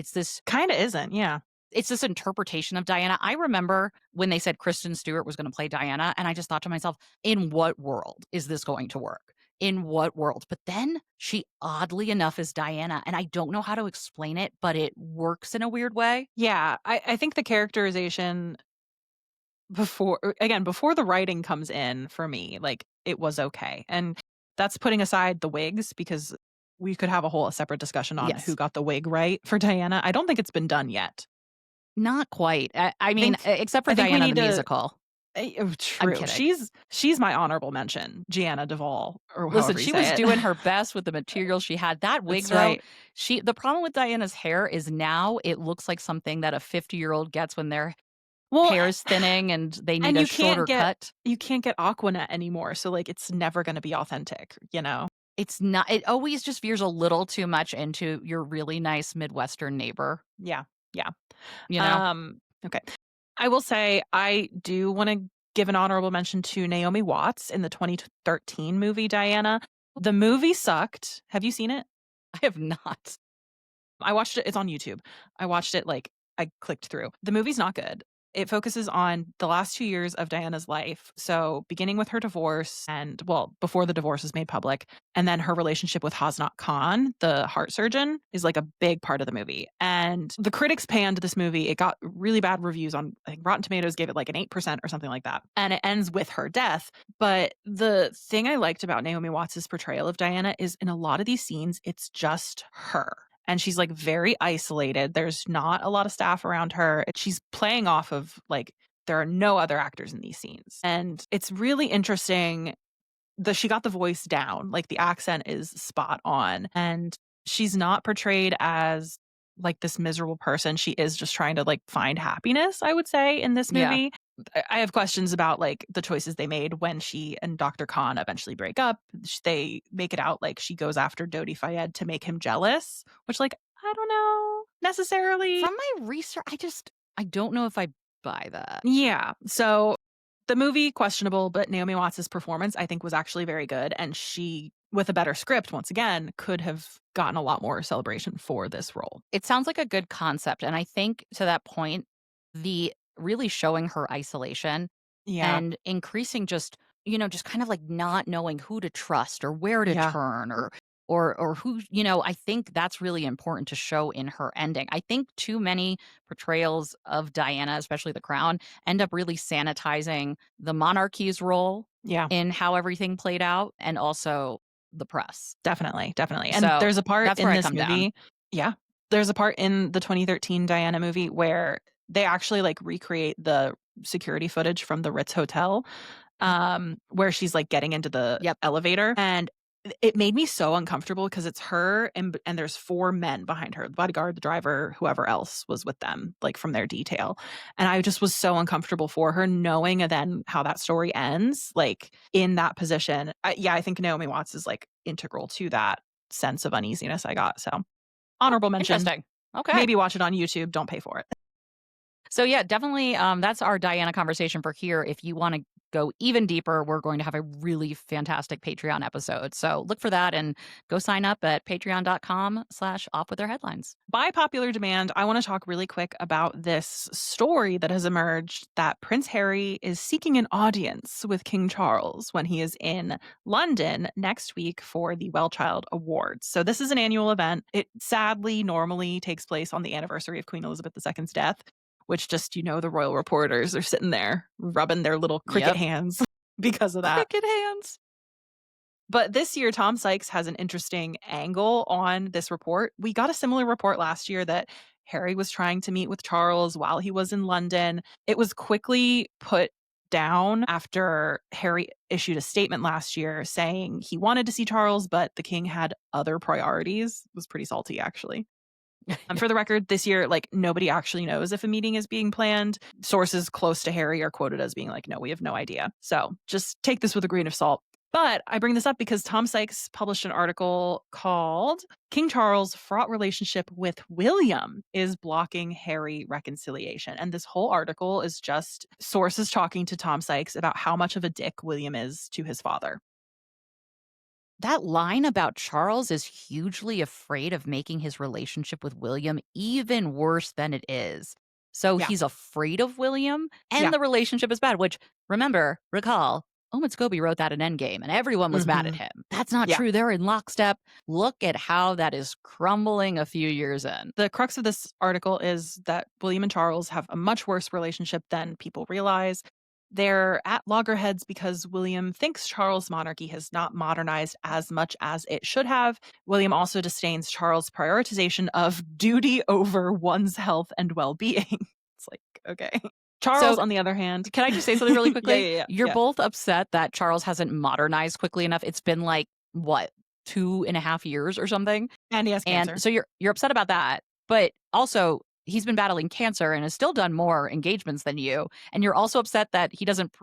Kind of isn't, yeah. It's this interpretation of Diana. I remember when they said Kristen Stewart was going to play Diana, and I just thought to myself, in what world is this going to work? In what world? But then she oddly enough is Diana, and I don't know how to explain it, but it works in a weird way. Yeah, I think the characterization before the writing comes in for me, like, it was okay, and that's putting aside the wigs because we could have a whole separate discussion on who Yes. got the wig right for Diana. I don't think it's been done yet. Not quite. I I mean, think except for I think we Diana the need to musical. oh, I'm true. kidding. She's my honorable mention, Gianna Duvall, or Listen, however you she say was it. doing her best with the material she had. That wig, That's though, right. the problem with Diana's hair is now it looks like something that a 50-year-old gets when their Well, hair is thinning and they need and a shorter cut. you can't get Aquanet anymore, so, like, it's never gonna be authentic, you know? It's not, it always just veers a little too much into your really nice Midwestern neighbor, Yeah, yeah. you know? Okay. I will say I do wanna give an honorable mention to Naomi Watts in the 2013 movie Diana. The movie sucked. Have you seen it? I have not. I watched it. It's on YouTube. I watched it, like, I clicked through. The movie's not good. It focuses on the last 2 years of Diana's life. So, beginning with her divorce and, well, before the divorce was made public, and then her relationship with Hasnat Khan, the heart surgeon, is like a big part of the movie. And the critics panned this movie. It got really bad reviews on, I think Rotten Tomatoes gave it like an 8% or something like that. And it ends with her death. But the thing I liked about Naomi Watts' portrayal of Diana is in a lot of these scenes, it's just her, and she's, like, very isolated. There's not a lot of staff around her. She's playing off of, like, there are no other actors in these scenes, and it's really interesting that she got the voice down, like, the accent is spot on, and she's not portrayed as, like, this miserable person. She is just trying to, like, find happiness, I would say, in this Yeah. movie. I have questions about, like, the choices they made when she and Dr. Khan eventually break up. They make it out like she goes after Dodi Fayed to make him jealous, which, like, I don't know necessarily. From my research, I don't know if I buy that. Yeah. So the movie questionable, but Naomi Watts' performance I think was actually very good, and she, with a better script once again, could have gotten a lot more celebration for this role. It sounds like a good concept, and I think to that point, the really showing her isolation Yeah. and increasing just, just kind of like not knowing who to trust or where to Yeah. turn or who, I think that's really important to show in her ending. I think too many portrayals of Diana, especially the crown, end up really sanitizing the monarchy's role Yeah. in how everything played out and also the press. Definitely, definitely. And So there's a part that's in where I this come down. movie. Yeah. There's a part in the 2013 Diana movie where they actually, like, recreate the security footage from the Ritz Hotel, where she's, like, getting into the Yep. elevator, and it made me so uncomfortable because it's her and there's 4 men behind her, the bodyguard, the driver, whoever else was with them, like, from their detail, and I just was so uncomfortable for her knowing then how that story ends, like, in that position. I think Naomi Watts is, like, integral to that sense of uneasiness I got, so Oh, honorable mention. interesting. Okay. Maybe watch it on YouTube, don't pay for it. So yeah, definitely that's our Diana conversation for here. If you want to go even deeper, we're going to have a really fantastic Patreon episode. So look for that and go sign up at patreon.com/offwiththeirheadlines. By popular demand, I want to talk really quick about this story that has emerged that Prince Harry is seeking an audience with King Charles when he is in London next week for the Well Child Awards. So, this is an annual event. It sadly normally takes place on the anniversary of Queen Elizabeth II's death, which just, the royal reporters are sitting there rubbing their little cricket Yep. hands because of that. Cricket hands. But this year, Tom Sykes has an interesting angle on this report. We got a similar report last year that Harry was trying to meet with Charles while he was in London. It was quickly put down after Harry issued a statement last year saying he wanted to see Charles, but the king had other priorities. It was pretty salty, actually. And for the record, this year, like, nobody actually knows if a meeting is being planned. Sources close to Harry are quoted as being like, no, we have no idea. So just take this with a grain of salt. But I bring this up because Tom Sykes published an article called King Charles' Fraught Relationship with William is Blocking Harry Reconciliation. And this whole article is just sources talking to Tom Sykes about how much of a dick William is to his father. That line about Charles is hugely afraid of making his relationship with William even worse than it is. So Yeah. he's afraid of William, and Yeah. the relationship is bad, which, recall, Omid Scobie wrote that in Endgame, and everyone was mad at Mhm. him. That's not Yeah. true. They're in lockstep. Look at how that is crumbling a few years in. The crux of this article is that William and Charles have a much worse relationship than people realize. They're at loggerheads because William thinks Charles' monarchy has not modernized as much as it should have. William also disdains Charles' prioritization of duty over one's health and well being. It's like, okay. Charles, So, on the other hand, can I just say something really yeah, quickly? yeah, yeah, You're yeah. both upset that Charles hasn't modernized quickly enough. It's been like, what, 2.5 years or something? And he has And cancer. so you're upset about that, but also he's been battling cancer and has still done more engagements than you, and you're also upset that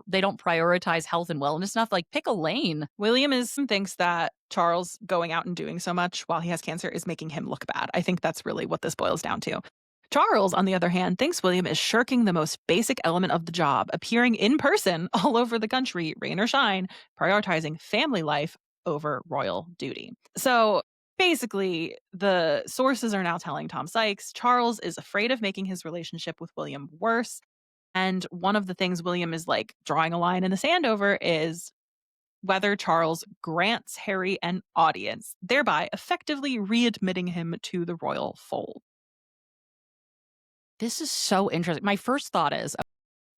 they don't prioritize health and wellness enough, like, pick a lane. William is thinks that Charles going out and doing so much while he has cancer is making him look bad. I think that's really what this boils down to. Charles, on the other hand, thinks William is shirking the most basic element of the job, appearing in person all over the country, rain or shine, prioritizing family life over royal duty. So basically, the sources are now telling Tom Sykes Charles is afraid of making his relationship with William worse. And one of the things William is like drawing a line in the sand over is whether Charles grants Harry an audience, thereby effectively readmitting him to the royal fold. This is so interesting. My first thought is,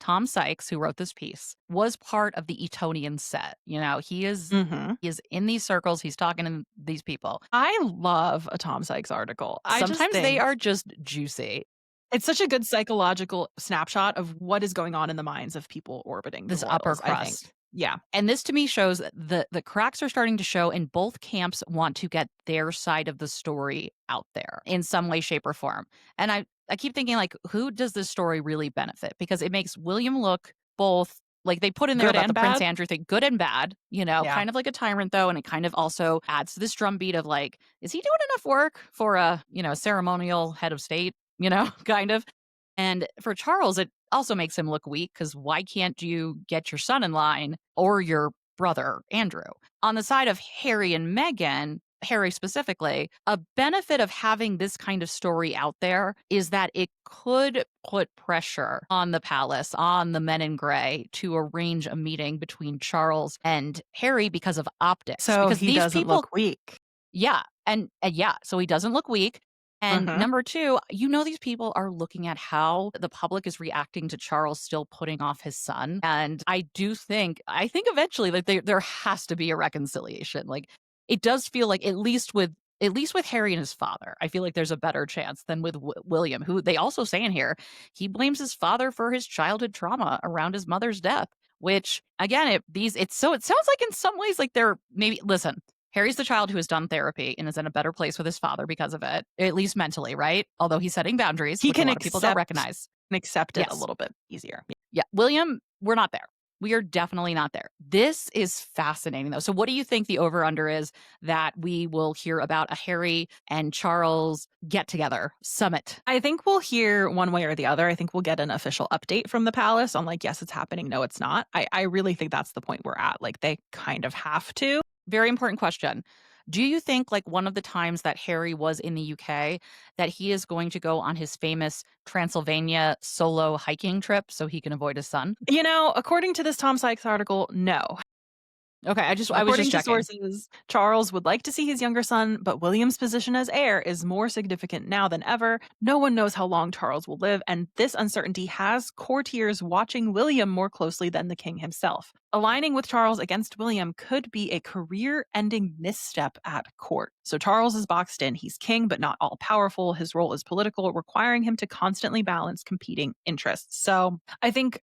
Tom Sykes, who wrote this piece, was part of the Etonian set. Mhm. He is in these circles, he's talking to these people. I love a Tom Sykes article. I just Sometimes they think are just juicy. it's such a good psychological snapshot of what is going on in the minds of people orbiting the This upper royals, I think. crust. Yeah. And this to me shows that the cracks are starting to show, and both camps want to get their side of the story out there in some way, shape, or form. And I keep thinking, like, who does this story really benefit? Because it makes William look both like they put in there Good about the and Prince bad? Andrew thing, good and bad, Yeah. kind of like a tyrant though, and it kind of also adds to this drumbeat of like, is he doing enough work for a ceremonial head of state, kind of. And for Charles, it also makes him look weak because why can't you get your son in line or your brother, Andrew? On the side of Harry and Meghan, Harry specifically, a benefit of having this kind of story out there is that it could put pressure on the palace, on the men in gray, to arrange a meeting between Charles and Harry because of optics. So Because he these doesn't people, look weak. yeah, and yeah, so he doesn't look weak. And Mhm. number 2, these people are looking at how the public is reacting to Charles still putting off his son, and I think eventually, like, there has to be a reconciliation. Like, it does feel like at least with Harry and his father, I feel like there's a better chance than with William, who they also say in here, he blames his father for his childhood trauma around his mother's death, which again, it sounds like in some ways like they're maybe listen, Harry's the child who has done therapy and is in a better place with his father because of it, at least mentally, right? Although he's setting boundaries, He which a can lot of people don't recognize. accept it a Yes. little bit easier. Yeah. William, we're not there. We are definitely not there. This is fascinating, though. So, what do you think the over under is that we will hear about a Harry and Charles get together summit? I think we'll hear one way or the other. I think we'll get an official update from the palace on like, yes, it's happening. No, it's not. I really think that's the point we're at. Like they kind of have to. Very important question. Do you think, like, one of the times that Harry was in the UK, that he is going to go on his famous Transylvania solo hiking trip so he can avoid his son? According to this Tom Sykes article, no. Okay, I was just According to checking. sources, Charles would like to see his younger son, but William's position as heir is more significant now than ever. No one knows how long Charles will live, and this uncertainty has courtiers watching William more closely than the king himself. Aligning with Charles against William could be a career ending misstep at court. So Charles is boxed in. He's king, but not all powerful. His role is political, requiring him to constantly balance competing interests. So I think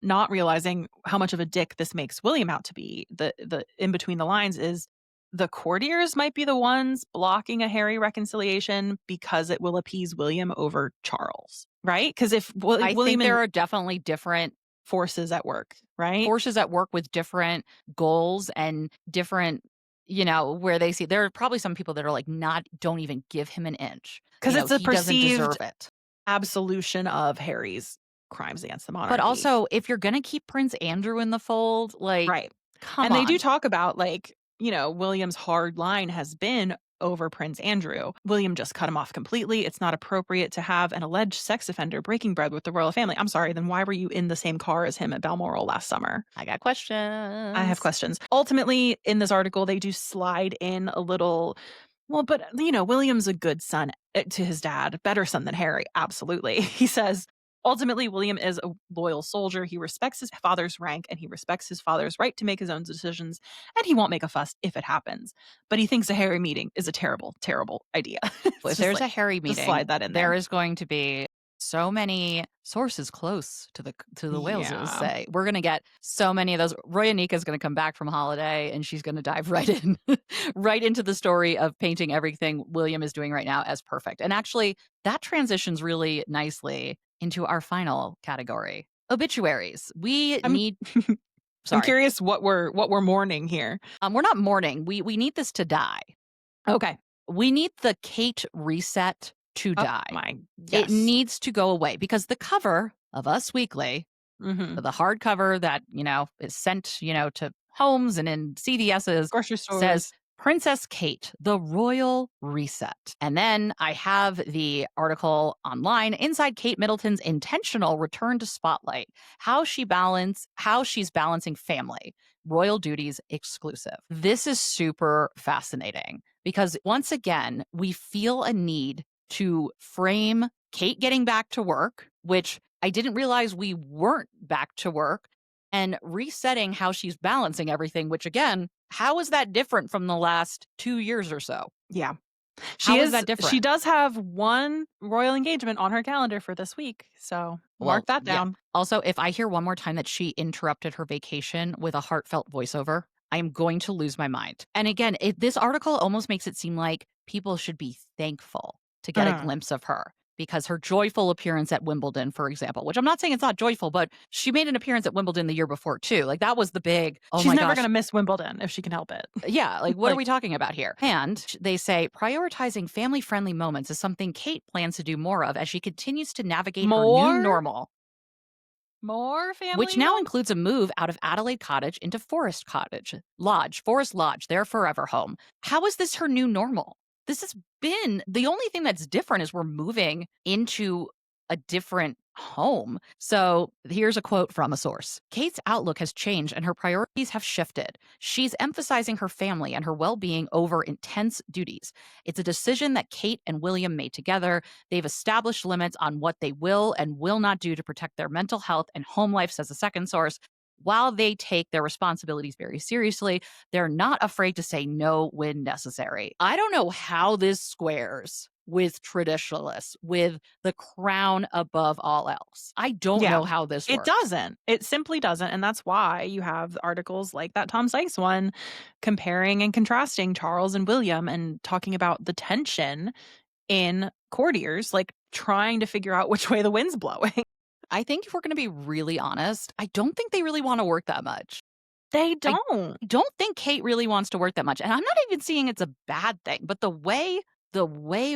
not realizing how much of a dick this makes William out to be, the in between the lines is the courtiers might be the ones blocking a Harry reconciliation because it will appease William over Charles, right? Because if I William think and there are definitely different forces at work, right? forces at work with different goals and different, where they see there are probably some people that are like, not don't even give him an inch. Because it's a He doesn't perceived deserve it. absolution of Harry's crimes against the But monarchy, also, if you're gonna keep Prince Andrew in the fold, like, right? come And they do on. talk about like William's hard line has been over Prince Andrew. William just cut him off completely. It's not appropriate to have an alleged sex offender breaking bread with the royal family. I'm sorry, then why were you in the same car as him at Balmoral last summer? I got I have questions. questions. Ultimately, in this article, they do slide in a little. Well, but William's a good son to his dad, better son than Harry. Absolutely. He says, ultimately, William is a loyal soldier. He respects his father's rank and he respects his father's right to make his own decisions. And he won't make a fuss if it happens. But he thinks a Harry meeting is a terrible, terrible idea. If there's a Harry just meeting, slide that in there there. is going to be so many sources close to the Waleses Yeah. say we're going to get so many of those. Roya Nika is going to come back from holiday and she's going to dive right in, right into the story of painting everything William is doing right now as perfect. And actually, that transitions really nicely into our final category, obituaries. We I'm need. I'm Sorry, curious what we're mourning here. we're not mourning. We need this to die. Okay. We need the Kate reset to Oh die. my It yes. needs to go away because the cover of Us Weekly, Mm-hmm. the hardcover that, is sent, to homes and in CVS's Grocery says stores. Princess Kate, the Royal Reset. And then I have the article online inside Kate Middleton's intentional return to spotlight, how she's balancing family, royal duties exclusive. This is super fascinating because once again, we feel a need to frame Kate getting back to work, which I didn't realize we weren't back to work, and resetting how she's balancing everything, which again, how is that different from the last 2 years or so? Yeah. How is that She different? does have one royal engagement on her calendar for this week, so mark Well, that yeah. down. Also, if I hear one more time that she interrupted her vacation with a heartfelt voiceover, I am going to lose my mind. And again, this article almost makes it seem like people should be thankful to get a Mm. glimpse of her because her joyful appearance at Wimbledon, for example, which I'm not saying it's not joyful, but she made an appearance at Wimbledon the year before too. Like that was the big, oh She's my never gosh. gonna miss Wimbledon if she can help it. Yeah, like what are Like, we talking about here? And they say prioritizing family friendly moments is something Kate plans to do more of as she continues to navigate her new more normal, family which now moments? includes a move out of Adelaide Cottage into Forest Lodge, their forever home. How is this her new normal? This has been the only thing that's different is we're moving into a different home. So here's a quote from a source. Kate's outlook has changed and her priorities have shifted. She's emphasizing her family and her well-being over intense duties. It's a decision that Kate and William made together. They've established limits on what they will and will not do to protect their mental health and home life, says a second source. While they take their responsibilities very seriously, they're not afraid to say no when necessary. I don't know how this squares with traditionalists, with the crown above all else. I don't Yeah. know how this It works. doesn't. It simply doesn't, and that's why you have articles like that Tom Sykes one comparing and contrasting Charles and William and talking about the tension in courtiers, like, trying to figure out which way the wind's blowing. I think if we're going to be really honest, I don't think they really want to work that much. They I don't. don't think Kate really wants to work that much. And I'm not even seeing it's a bad thing, but the way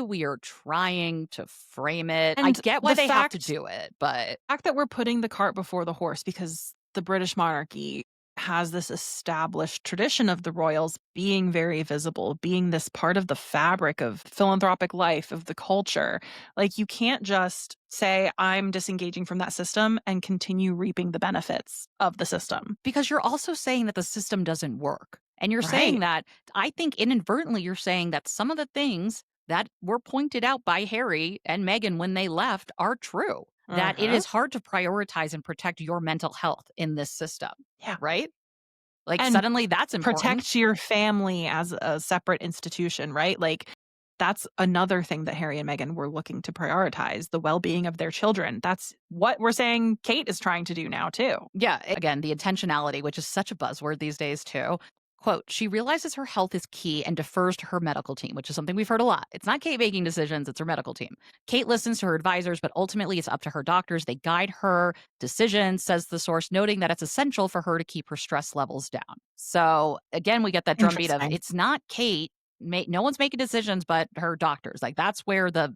we are trying to frame it, I And get why the they have to fact do it, but that we're putting the cart before the horse because the British monarchy has this established tradition of the royals being very visible, being this part of the fabric of philanthropic life, of the culture. Like, you can't just say, I'm disengaging from that system and continue reaping the benefits of the system. because you're also saying that the system doesn't work. And you're saying Right. that, I think inadvertently, you're saying that some of the things that were pointed out by Harry and Meghan when they left are true. That it Uh-huh. is hard to prioritize and protect your mental health in this system, Yeah. right? Like And suddenly that's important. protect your family as a separate institution, right? Like, that's another thing that Harry and Meghan were looking to prioritize, the well-being of their children. That's what we're saying Kate is trying to do now too. Yeah, again, the intentionality, which is such a buzzword these days too. Quote, she realizes her health is key and defers to her medical team, which is something we've heard a lot. It's not Kate making decisions, it's her medical team. Kate listens to her advisors, but ultimately it's up to her doctors. They guide her decisions, says the source, noting that it's essential for her to keep her stress levels down. So again, we get that drumbeat of Interesting. it's not Kate. No one's making decisions but her doctors. Like that's where the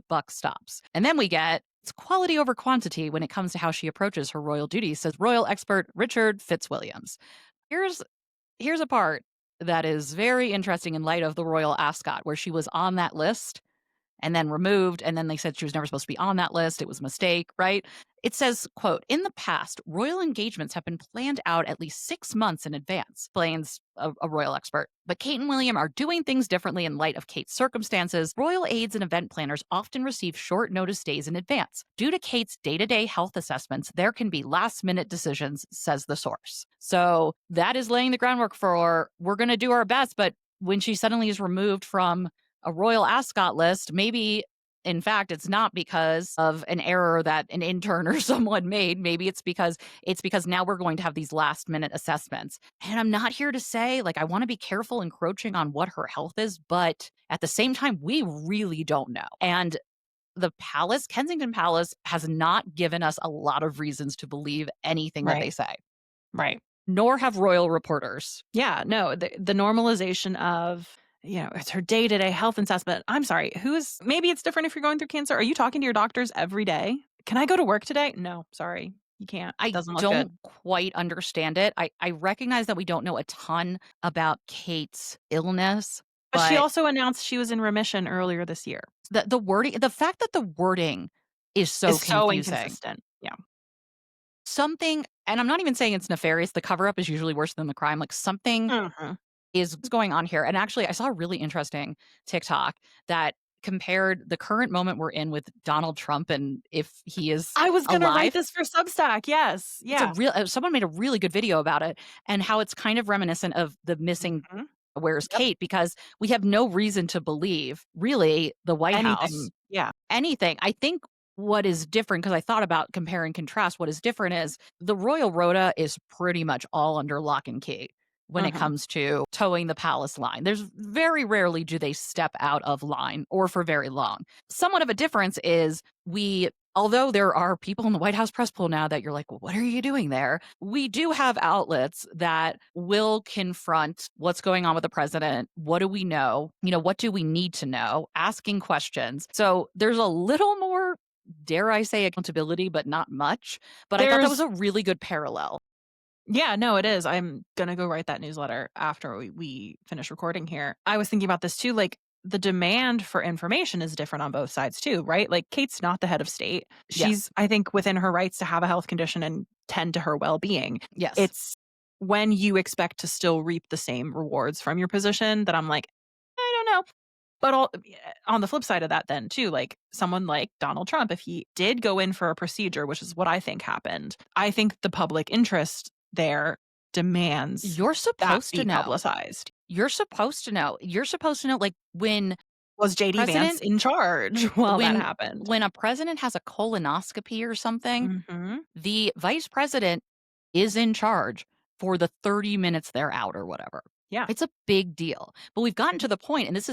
buck stops. And then we get it's quality over quantity when it comes to how she approaches her royal duties, says royal expert Richard Fitzwilliams. Here's a part that is very interesting in light of the royal ascot, where she was on that list and then removed, and then they said she was never supposed to be on that list. It was a mistake, right? It says, quote, "In the past, royal engagements have been planned out at least 6 months in advance," explains a royal expert. "But Kate and William are doing things differently in light of Kate's circumstances. Royal aides and event planners often receive short notice days in advance. Due to Kate's day-to-day health assessments, there can be last-minute decisions," says the source. So that is laying the groundwork for, we're going to do our best, but when she suddenly is removed from a royal ascot list, maybe in fact it's not because of an error that an intern or someone made. Maybe it's because now we're going to have these last minute assessments. And I'm not here to say, like, I want to be careful encroaching on what her health is, but at the same time, we really don't know. And the palace, Kensington Palace, has not given us a lot of reasons to believe anything that they Right. say, Right. nor have royal reporters. Yeah, no, the normalization of, it's her day-to-day health assessment. I'm sorry, maybe it's different if you're going through cancer. Are you talking to your doctors every day? Can I go to work today? No, sorry, you can't. I Doesn't look don't good. quite understand it. I recognize that we don't know a ton about Kate's illness, But she but also announced she was in remission earlier this year. the wording, the fact that the wording is so Is so confusing. inconsistent. Yeah. Something, and I'm not even saying it's nefarious, the cover up is usually worse than the crime. Like, something Mhm. is going on here. And actually, I saw a really interesting TikTok that compared the current moment we're in with Donald Trump and if he is I was gonna write alive. this for Substack, yes. It's a Yeah. real someone made a really good video about it, and how it's kind of reminiscent of the missing Mhm. Where's Yep. Kate, because we have no reason to believe, really, the White House Anything. Yeah. anything. I think what is different, because I thought about compare and contrast, what is different is the royal rota is pretty much all under lock and key when it Mhm. comes to towing the palace line. There's very rarely do they step out of line or for very long. Somewhat of a difference is although there are people in the White House press pool now that you're like, well, what are you doing there? We do have outlets that will confront what's going on with the president. What do we know? What do we need to know? Asking questions. So there's a little more, dare I say, accountability, but not much. But I thought that was There's a really good parallel. Yeah, no, it is. I'm gonna go write that newsletter after we finish recording here. I was thinking about this too, like, the demand for information is different on both sides too, right? Like, Kate's not the head of state. Yes. She's, I think, within her rights to have a health condition and tend to her well-being. Yes. It's when you expect to still reap the same rewards from your position that I'm like, I don't know. But on the flip side of that then too, like, someone like Donald Trump, if he did go in for a procedure, which is what I think happened, I think the public interest there demands You're that supposed to be know. publicized. You're supposed to know. You're supposed to know, like, when Was JD Vance president in charge while that when happened? when a president has a colonoscopy or something, Mhm. the vice president is in charge for the 30 minutes they're out or whatever. Yeah. It's a big deal. But we've gotten to the point, and this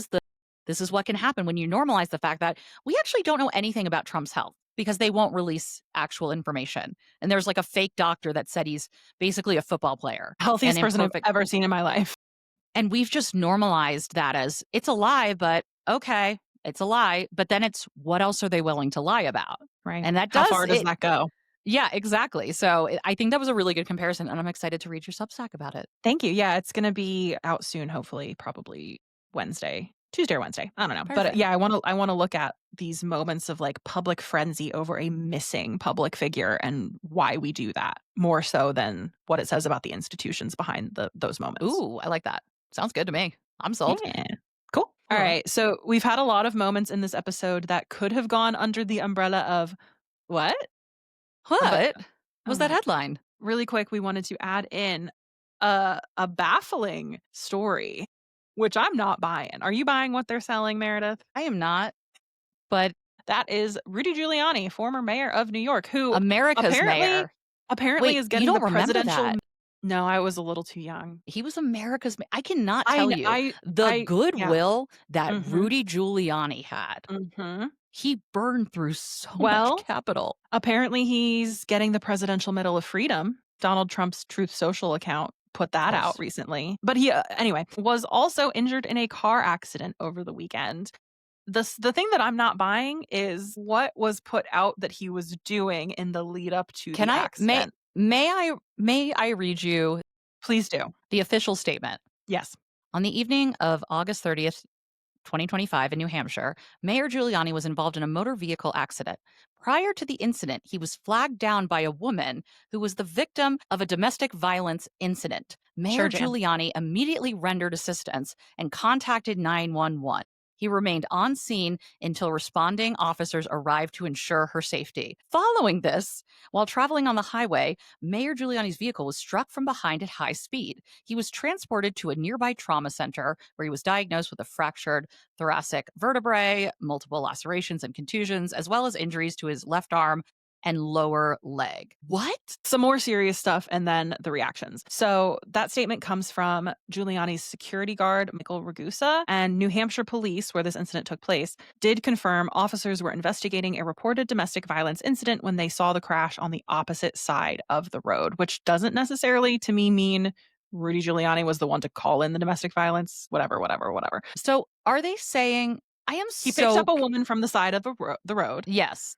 is what can happen when you normalize the fact that we actually don't know anything about Trump's health because they won't release actual information. And there's like a fake doctor that said he's basically a football player and Healthiest in person I've perfect. ever seen in my life. And we've just normalized that as it's a lie, but okay, it's a lie. But then it's what else are they willing to lie about? Right. And that How does far does it. that go? Yeah, exactly. So I think that was a really good comparison, and I'm excited to read your Substack about it. Thank you. Yeah, it's gonna be out soon, hopefully, probably Tuesday or Wednesday. I don't know. But Perfect. yeah, I wanna look at these moments of like public frenzy over a missing public figure and why we do that more so than what it says about the institutions behind those moments. Ooh, I like that. Sounds good to me. I'm sold. Yeah. Cool. All Huh. right. So we've had a lot of moments in this episode that could have gone under the umbrella of what? But What oh was that my headline? really quick, we wanted to add in a baffling story, which I'm not buying. Are you buying what they're selling, Meredith? I am not, but That is Rudy Giuliani, former mayor of New York, who America's apparently mayor. apparently Wait, is you getting the don't remember presidential. that? No, I was a little too young. He was America's I cannot I tell kn you the yeah. goodwill that Mhm, Rudy Giuliani had. mhm. He burned through so much Well, capital. apparently he's getting the Presidential Medal of Freedom. Donald Trump's Truth Social account put Of that out course. recently. But he, anyway, was also injured in a car accident over the weekend. The thing that I'm not buying is what was put out that he was doing in the lead up to Can the I accident. may I read you Please do. the official statement? Yes. On the evening of August 30th, 2025 in New Hampshire, Mayor Giuliani was involved in a motor vehicle accident. Prior to the incident, he was flagged down by a woman who was the victim of a domestic violence incident. Sure, Mayor Jan. Giuliani immediately rendered assistance and contacted 911. He remained on scene until responding officers arrived to ensure her safety. Following this, while traveling on the highway, Mayor Giuliani's vehicle was struck from behind at high speed. He was transported to a nearby trauma center where he was diagnosed with a fractured thoracic vertebrae, multiple lacerations and contusions, as well as injuries to his left arm and lower leg. What? Some more serious stuff and then the reactions. So that statement comes from Giuliani's security guard, Michael Ragusa, and New Hampshire police, where this incident took place, did confirm officers were investigating a reported domestic violence incident when they saw the crash on the opposite side of the road, which doesn't necessarily to me mean Rudy Giuliani was the one to call in the domestic violence, whatever. So are they saying, I am He so. picked up a woman from the side of the road. Yes.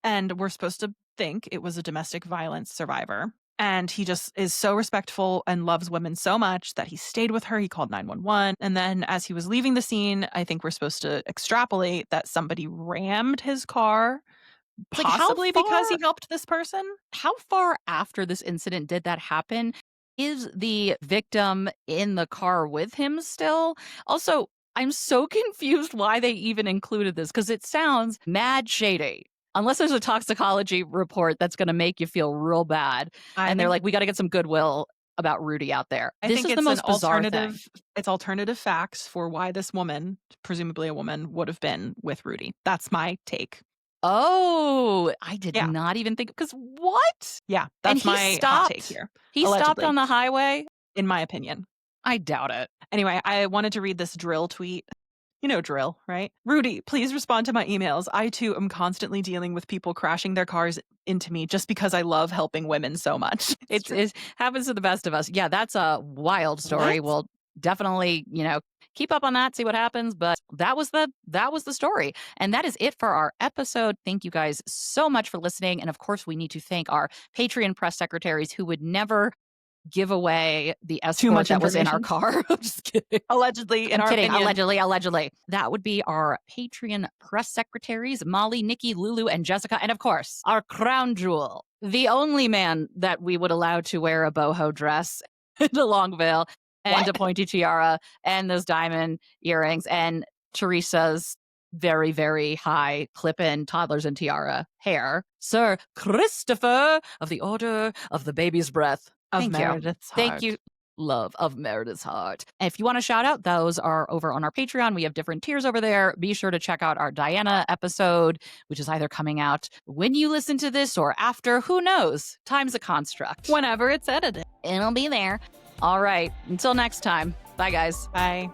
And we're supposed to think it was a domestic violence survivor. And he just is so respectful and loves women so much that he stayed with her. He called 911. And then as he was leaving the scene, I think we're supposed to extrapolate that somebody rammed his car, Like, how possibly because he far- helped this person. How far after this incident did that happen? Is the victim in the car with him still? Also, I'm so confused why they even included this because it sounds mad shady. Unless there's a toxicology report that's going to make you feel real bad. And they're like, we got to get some goodwill about Rudy out there. I This think is it's the most an bizarre alternative. thing. It's alternative facts for why this woman, presumably a woman, would have been with Rudy. That's my take. Oh, I did Yeah. not even think, because what? Yeah, And that's he my hot stopped. take here, He stopped allegedly. on the highway? in my opinion. I doubt it. Anyway, I wanted to read this Drill tweet. You know Drill, right? Rudy, please respond to my emails. I too am constantly dealing with people crashing their cars into me just because I love helping women so much. It happens to the best of us. Yeah, that's a wild story. What? We'll definitely, keep up on that, see what happens. But that was the story. And that is it for our episode. Thank you guys so much for listening. And of course, we need to thank our Patreon press secretaries who would never give away the escort much that was in our information. car. I'm just kidding. Allegedly, in I'm our kidding. opinion. Allegedly. That would be our Patreon press secretaries, Molly, Nikki, Lulu, and Jessica. And of course, our crown jewel, the only man that we would allow to wear a boho dress and a long veil and a pointy tiara and those diamond earrings and Teresa's very, very high clip-in toddlers and tiara hair, Sir Christopher of the Order of the Baby's Breath. Of Meredith's Heart. Thank you. Love of Meredith's Heart. And if you want to shout out, those are over on our Patreon. We have different tiers over there. Be sure to check out our Diana episode, which is either coming out when you listen to this or after. Who knows? Time's a construct. Whenever it's edited. It'll be there. All right. Until next time. Bye, guys. Bye.